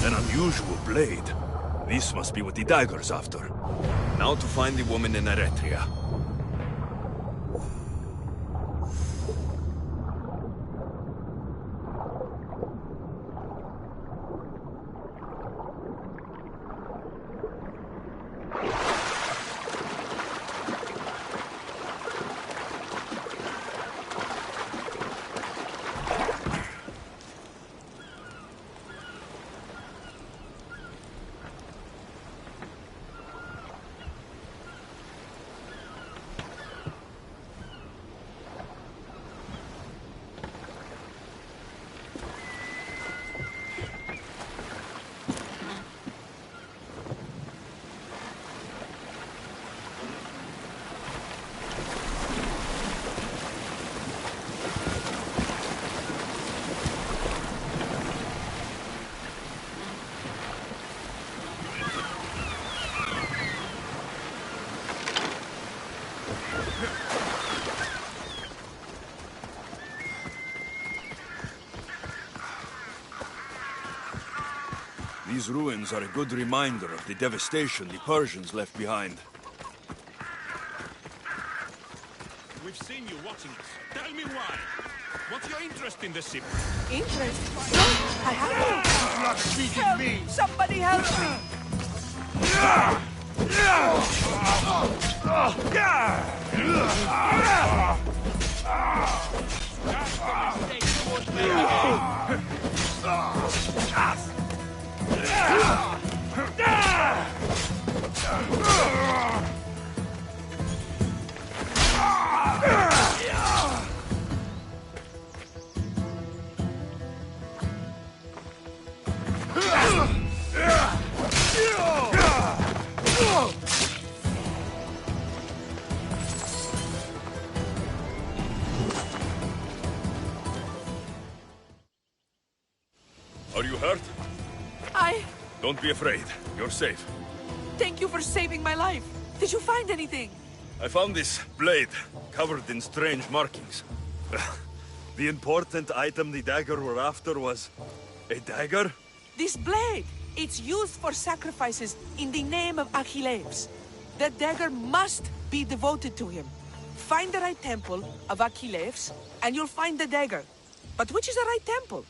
An unusual blade. This must be what the dagger's after. Now to find the woman in Eretria. These ruins are a good reminder of the devastation the Persians left behind. We've seen you watching us. Tell me why. What's your interest in the ship? Interest? No, I haven't. Not beating Help! me! Somebody help me! Are you hurt? Don't be afraid. You're safe. Thank you for saving my life. Did you find anything? I found this blade, covered in strange markings. The important item the dagger were after was... a dagger? This blade! It's used for sacrifices in the name of Achilles. The dagger must be devoted to him. Find the right temple of Achilles, and you'll find the dagger. But which is the right temple?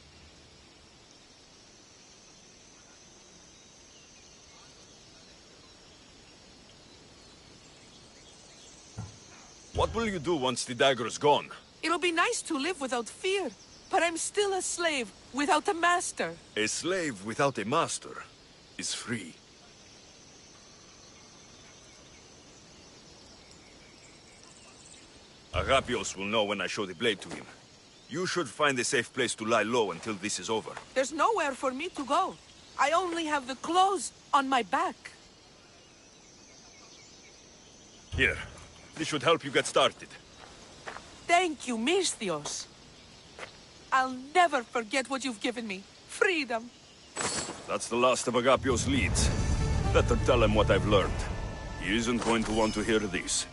What will you do once the dagger is gone? It'll be nice to live without fear, but I'm still a slave without a master. A slave without a master is free. Agapios will know when I show the blade to him. You should find a safe place to lie low until this is over. There's nowhere for me to go. I only have the clothes on my back. Here. This should help you get started. Thank you, Misthios. I'll never forget what you've given me. Freedom. That's the last of Agapios' leads. Better tell him what I've learned. He isn't going to want to hear this.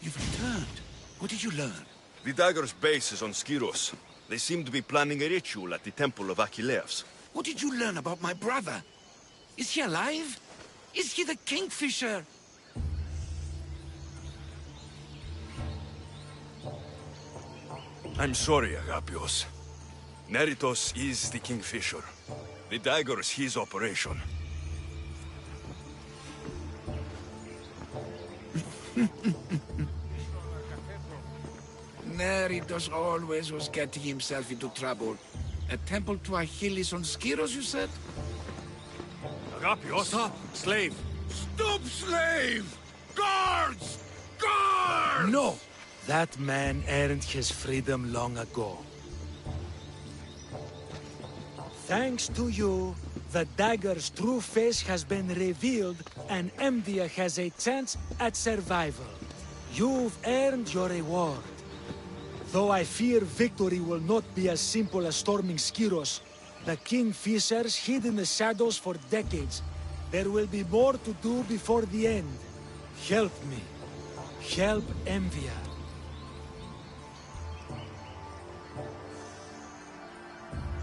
You've returned. What did you learn? The Dagger's base is on Skiros. They seem to be planning a ritual at the Temple of Achilleus. What did you learn about my brother? Is he alive? Is he the Kingfisher? I'm sorry, Agapios. Neritos is the Kingfisher. The dagger is his operation. Neritos always was getting himself into trouble. A temple to Achilles on Skiros, you said? Agapios! Stop, slave! Stop, slave! Guards! Guards! No! That man earned his freedom long ago. Thanks to you, the dagger's true face has been revealed and Emvia has a chance at survival. You've earned your reward. Though I fear victory will not be as simple as storming Skiros, the Kingfishers hid in the shadows for decades. There will be more to do before the end. Help me. Help Emvia.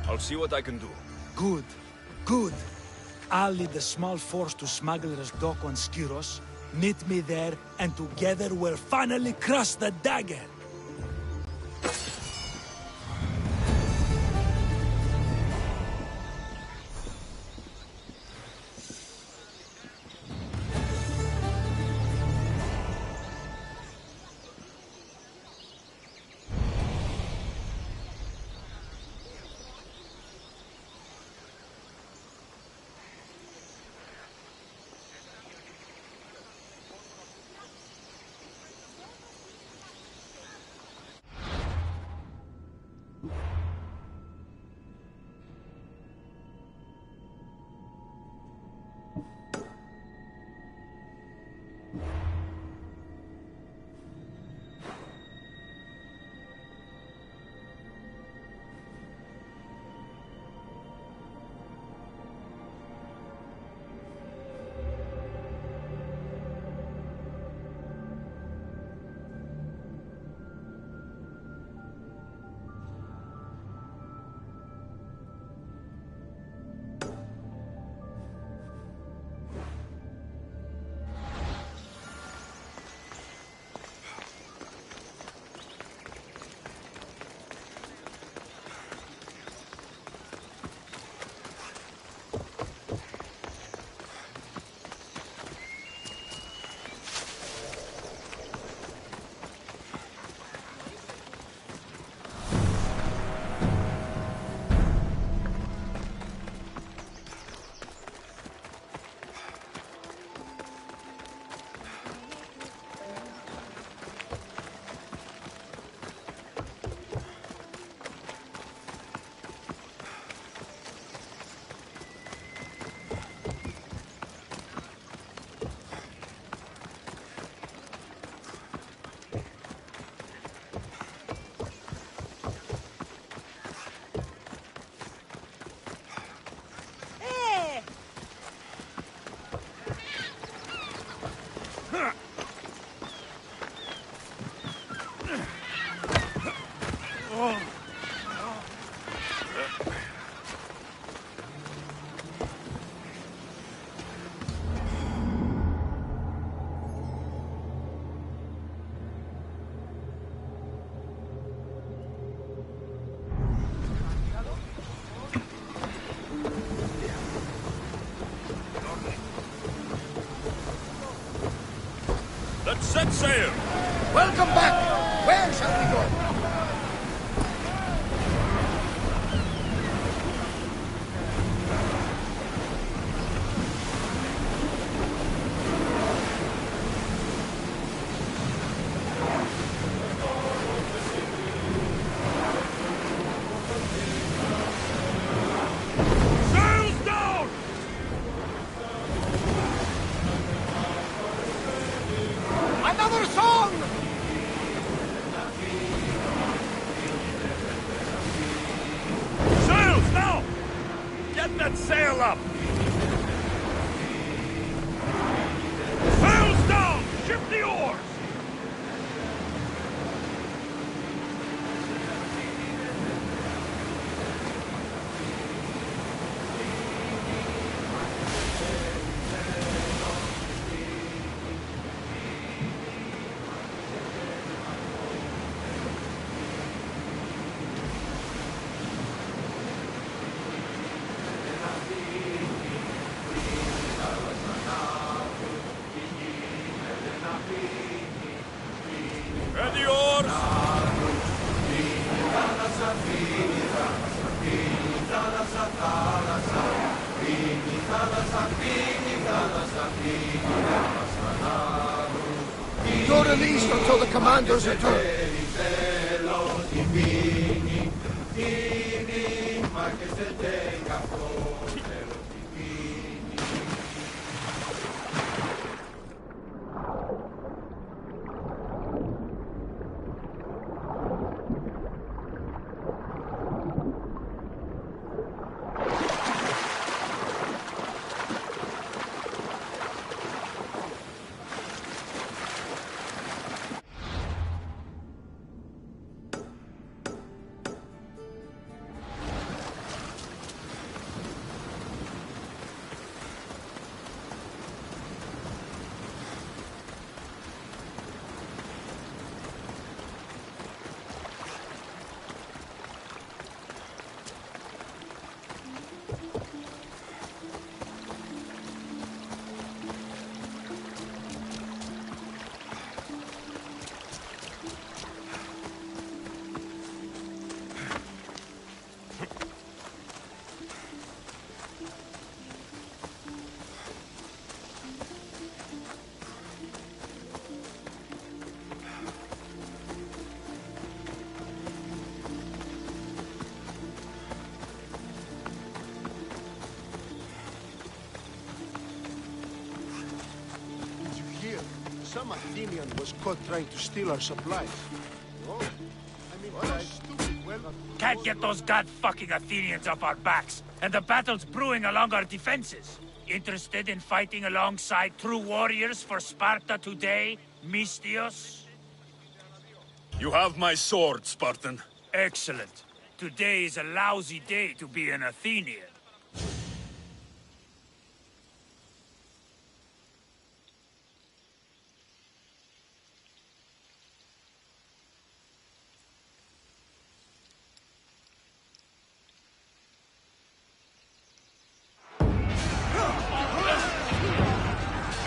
I'll see what I can do. Good. Good. I'll lead a small force to Smuggler's Dock on Skiros. Meet me there, and together we'll finally crush the dagger! Let's set sail! Welcome back! Where shall we go? Get that sail up! Sails down! Ship the oars! And the oars! You're released until the commander's return. Some Athenian was caught trying to steal our supplies. Oh, I mean, how stupid. Well, Can't get those god-fucking Athenians off our backs, and the battle's brewing along our defenses. Interested in fighting alongside true warriors for Sparta today, Misthios? You have my sword, Spartan. Excellent. Today is a lousy day to be an Athenian.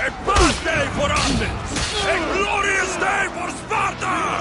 A bad day for Athens! A glorious day for Sparta!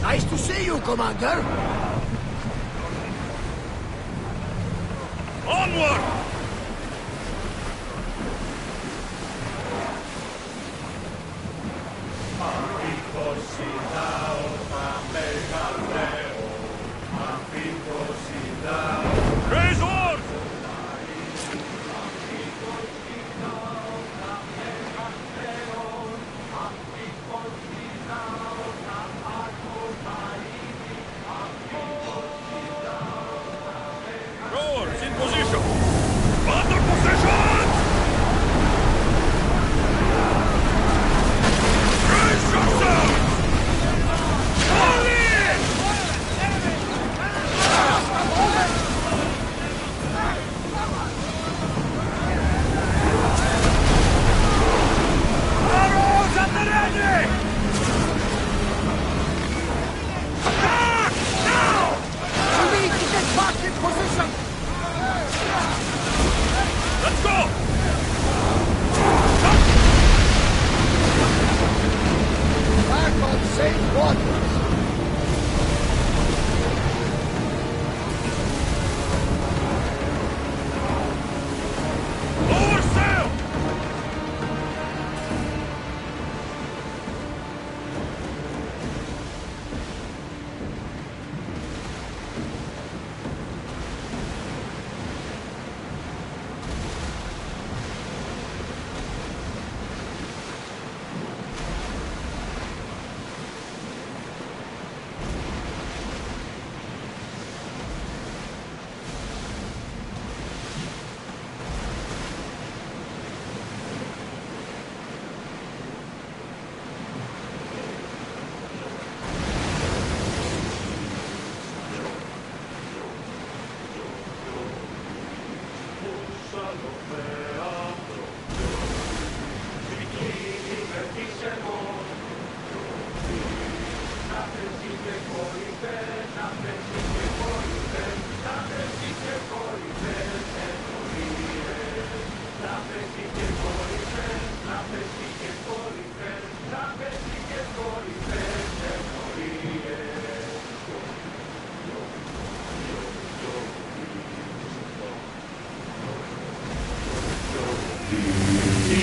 Nice to see you, Commander. Onward! Raise ward! Rowers, in position!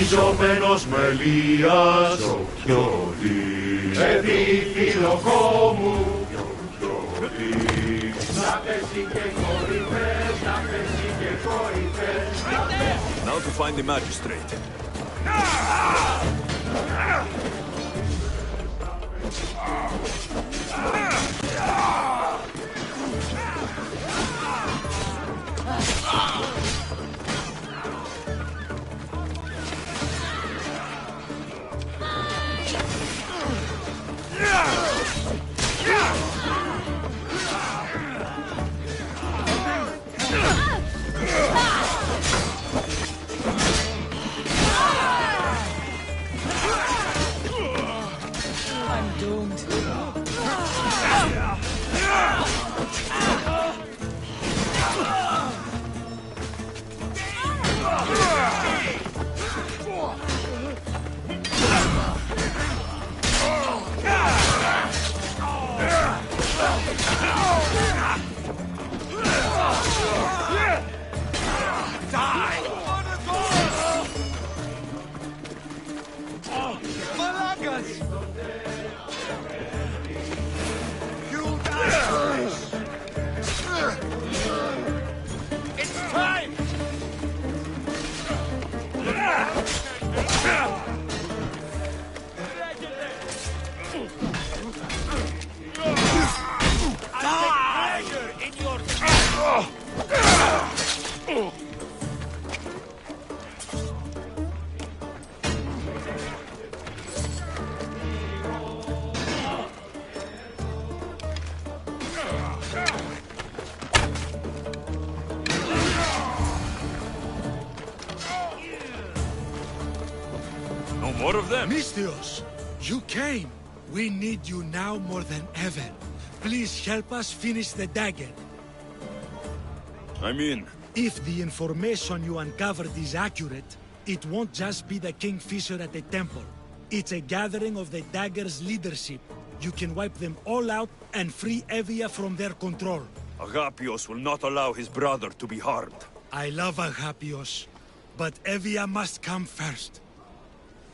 Ιζωμένος μελίας, πιολί, εδίφυλλο κόμμου, πιολί. Να πέσει και κορυφές, να πέσει και κορυφές. Now to find the magistrate. I'm doomed. No more of them. Misthios, you came. We need you now more than ever. Please help us finish the dagger. I'm in. If the information you uncovered is accurate, it won't just be the Kingfisher at the temple. It's a gathering of the dagger's leadership. You can wipe them all out and free Evia from their control. Agapios will not allow his brother to be harmed. I love Agapios, but Evia must come first.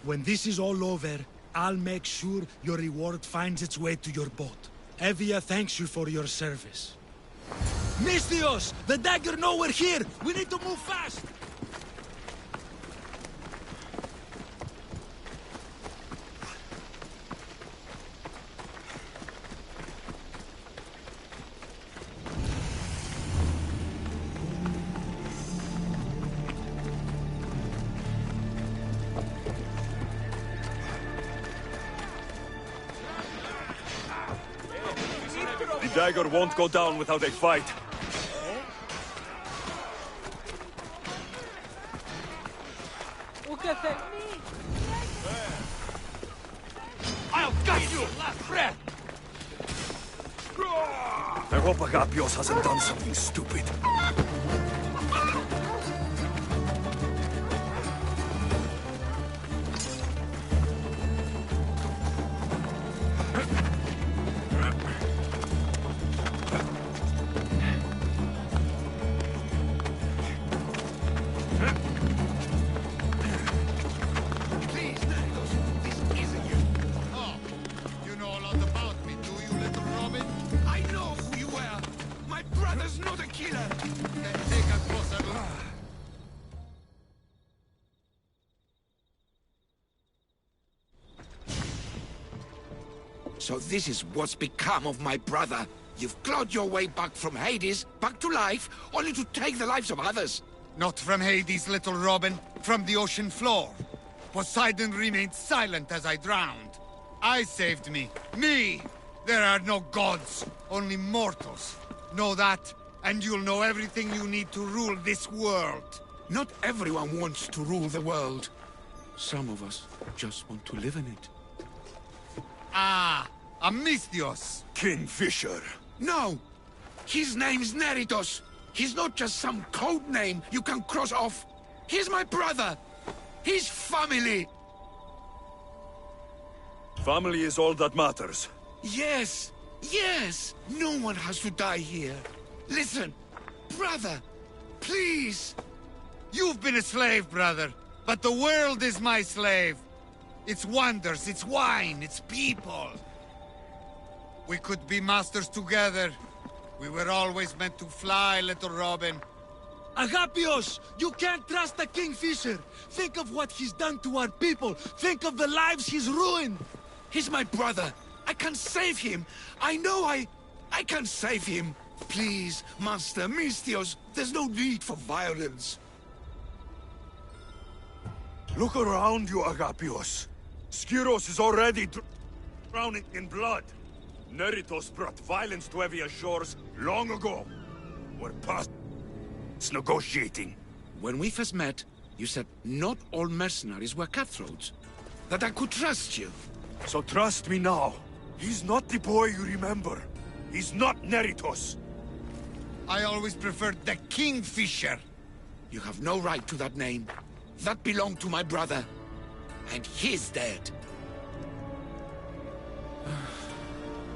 When this is all over, I'll make sure your reward finds its way to your boat. Evia thanks you for your service. Misthios! The dagger know we're here! We need to move fast! The dagger won't go down without a fight. I'll gut you! Last breath! I hope Agapios hasn't done something stupid. So this is what's become of my brother. You've clawed your way back from Hades, back to life, only to take the lives of others. Not from Hades, little Robin. From the ocean floor. Poseidon remained silent as I drowned. I saved me. Me! There are no gods, only mortals. Know that, and you'll know everything you need to rule this world. Not everyone wants to rule the world. Some of us just want to live in it. Ah, Misthios. Kingfisher. No! His name's Neritos. He's not just some code name you can cross off. He's my brother. He's family. Family is all that matters. Yes, yes. No one has to die here. Listen, brother, please. You've been a slave, brother, but the world is my slave. Its wonders, its wine, its people. We could be masters together. We were always meant to fly, little Robin. Agapios! You can't trust the Kingfisher! Think of what he's done to our people! Think of the lives he's ruined! He's my brother! I can save him! I know I can save him! Please, Master Misthios, there's no need for violence. Look around you, Agapios. Skyros is already drowning in blood. Neritos brought violence to Evia's shores long ago. We're past negotiating. When we first met, you said not all mercenaries were cutthroats. That I could trust you. So trust me now. He's not the boy you remember. He's not Neritos. I always preferred the Kingfisher. You have no right to that name. That belonged to my brother. And he's dead.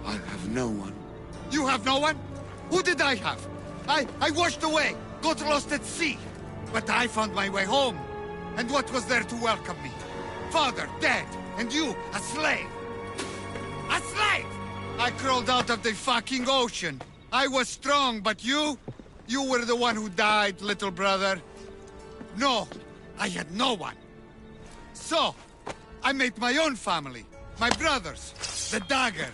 I have no one. You have no one? Who did I have? I washed away, got lost at sea. But I found my way home. And what was there to welcome me? Father, dead, and you, a slave. A slave! I crawled out of the fucking ocean. I was strong, but you were the one who died, little brother. No, I had no one. So, I made my own family. My brothers, the dagger.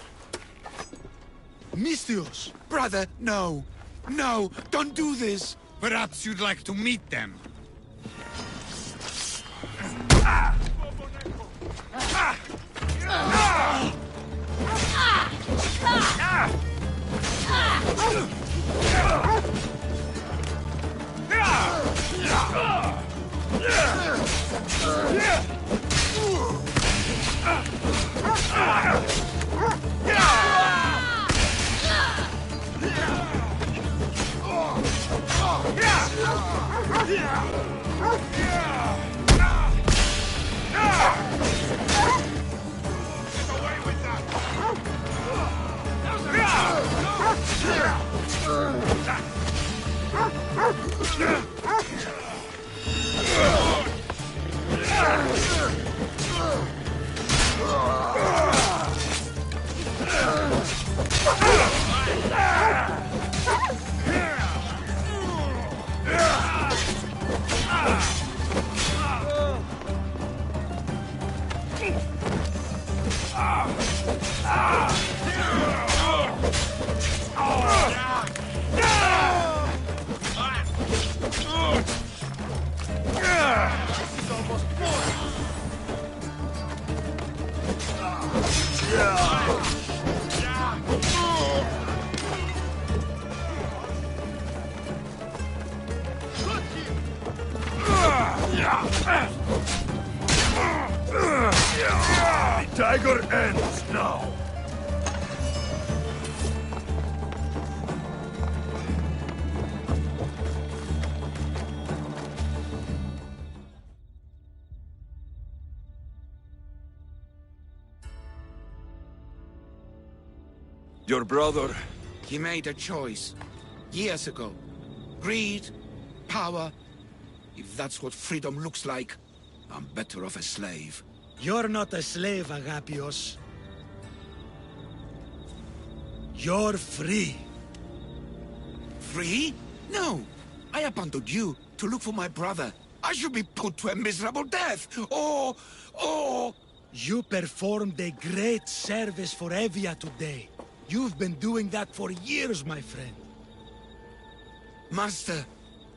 Misthios! Brother, no. No, don't do this. Perhaps you'd like to meet them. The dagger ends now. Your brother... He made a choice. Years ago. Greed, power. If that's what freedom looks like, I'm better off a slave. You're not a slave, Agapios. You're free. Free? No. I abandoned you to look for my brother. I should be put to a miserable death. Or... You performed a great service for Evia today. You've been doing that for years, my friend. Master,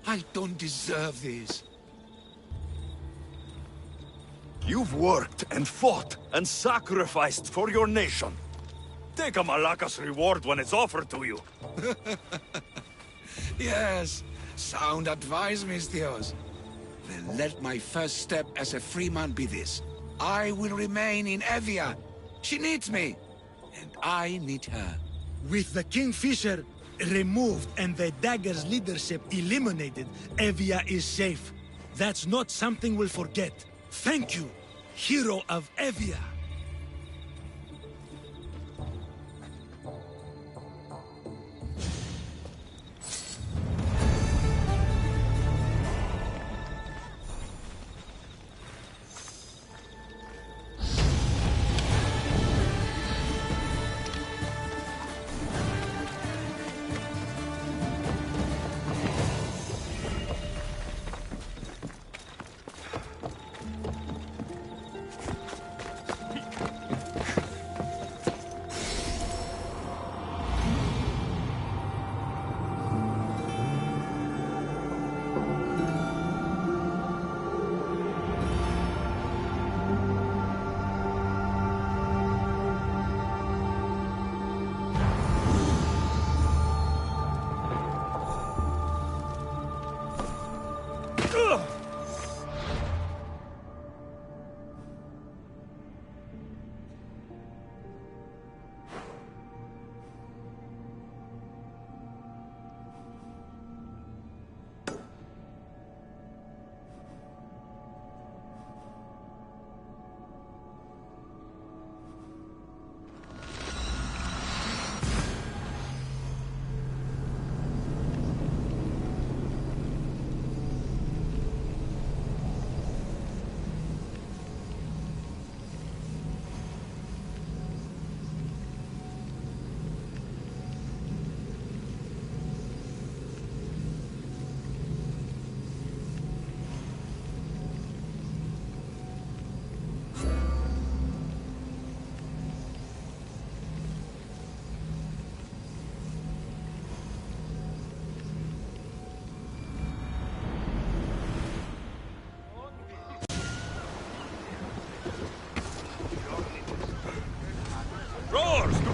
I don't deserve this. You've worked and fought and sacrificed for your nation. Take a Malaka's reward when it's offered to you. Yes, sound advice, Misthios. Then let my first step as a free man be this. I will remain in Evia. She needs me, and I need her. With the Kingfisher removed and the Dagger's leadership eliminated, Evia is safe. That's not something we'll forget. Thank you, hero of Evia.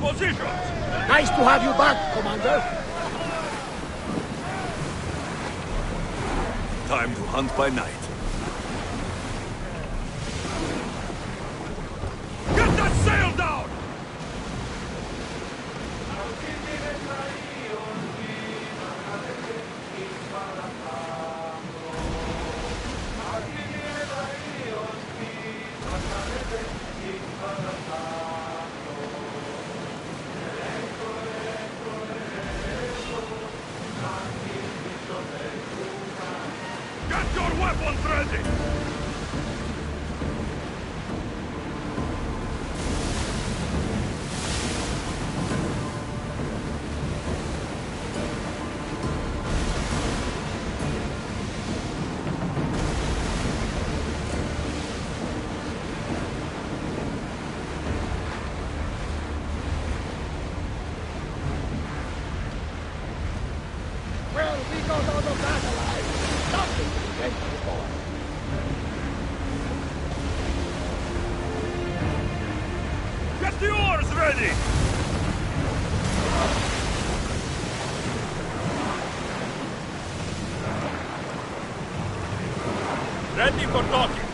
Positions! Nice to have you back, Commander. Time to hunt by night. Get that sail down! Get your weapons ready! Well, we got out of that alive. Nothing to be thankful for. Get the oars ready! Ready for docking.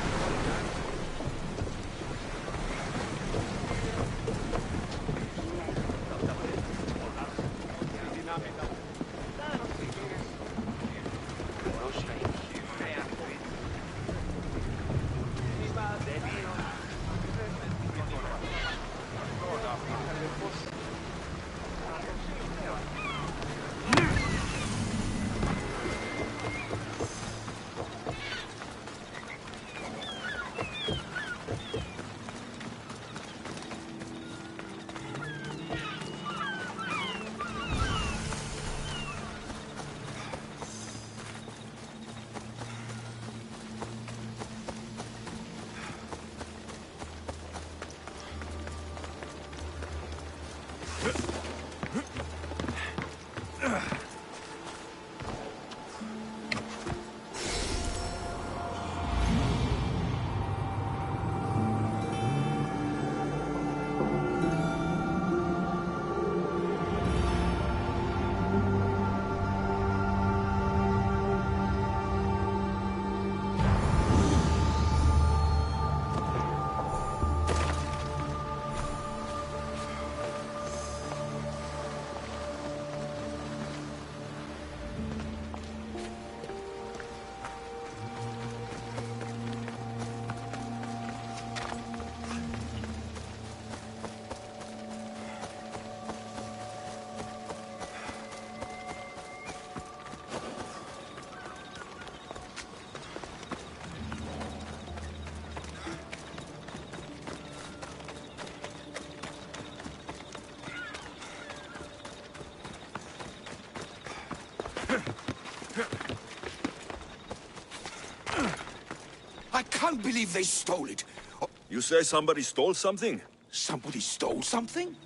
can't believe they stole it. Oh, You say somebody stole something? somebody stole something?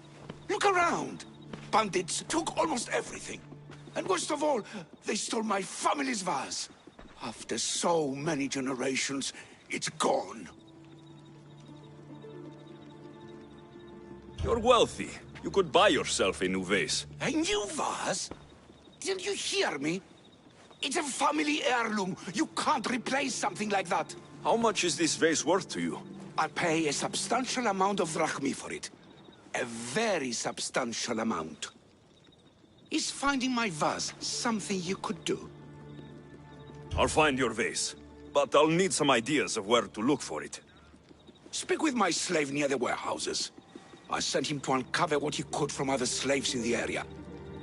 Look around. Bandits took almost everything. And worst of all, they stole my family's vase. After so many generations, it's gone. You're wealthy. You could buy yourself a new vase. A new vase? Didn't you hear me? It's a family heirloom. You can't replace something like that. How much is this vase worth to you? I'll pay a substantial amount of drachmi for it. A very substantial amount. Is finding my vase something you could do? I'll find your vase, but I'll need some ideas of where to look for it. Speak with my slave near the warehouses. I sent him to uncover what he could from other slaves in the area.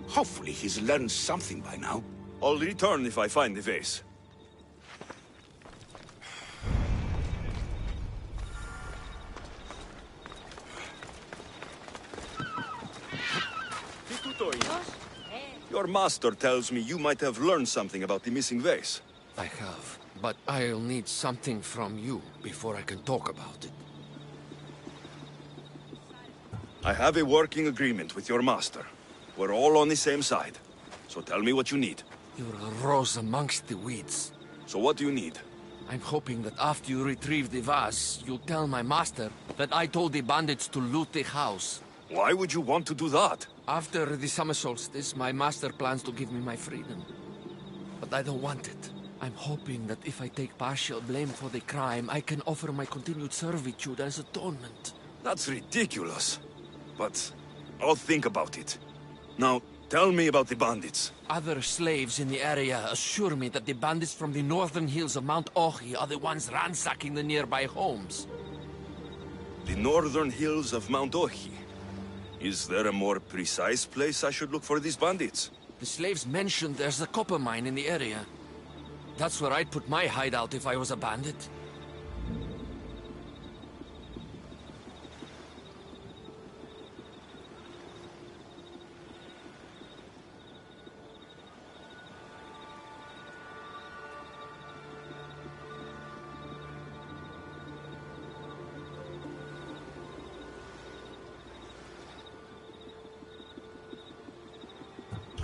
Hopefully he's learned something by now. I'll return if I find the vase. Your master tells me you might have learned something about the missing vase. I have, but I'll need something from you before I can talk about it. I have a working agreement with your master. We're all on the same side. So tell me what you need. You're a rose amongst the weeds. So what do you need? I'm hoping that after you retrieve the vase, you'll tell my master that I told the bandits to loot the house. Why would you want to do that? After the summer solstice, my master plans to give me my freedom. But I don't want it. I'm hoping that if I take partial blame for the crime, I can offer my continued servitude as atonement. That's ridiculous. But I'll think about it. Now, tell me about the bandits. Other slaves in the area assure me that the bandits from the northern hills of Mount Ohi are the ones ransacking the nearby homes. The northern hills of Mount Ohi. Is there a more precise place I should look for these bandits? The slaves mentioned there's a copper mine in the area. That's where I'd put my hideout if I was a bandit.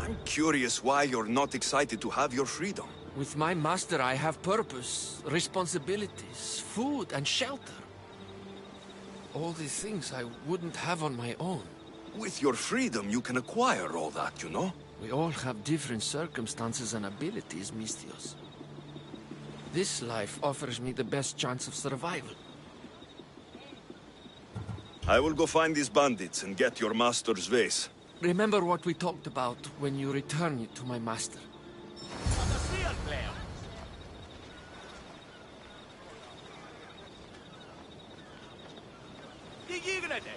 I'm curious why you're not excited to have your freedom. With my master, I have purpose, responsibilities, food, and shelter. All the things I wouldn't have on my own. With your freedom, you can acquire all that, you know? We all have different circumstances and abilities, Misthios. This life offers me the best chance of survival. I will go find these bandits and get your master's vase. Remember what we talked about when you return it to my master. Τι γίνεται?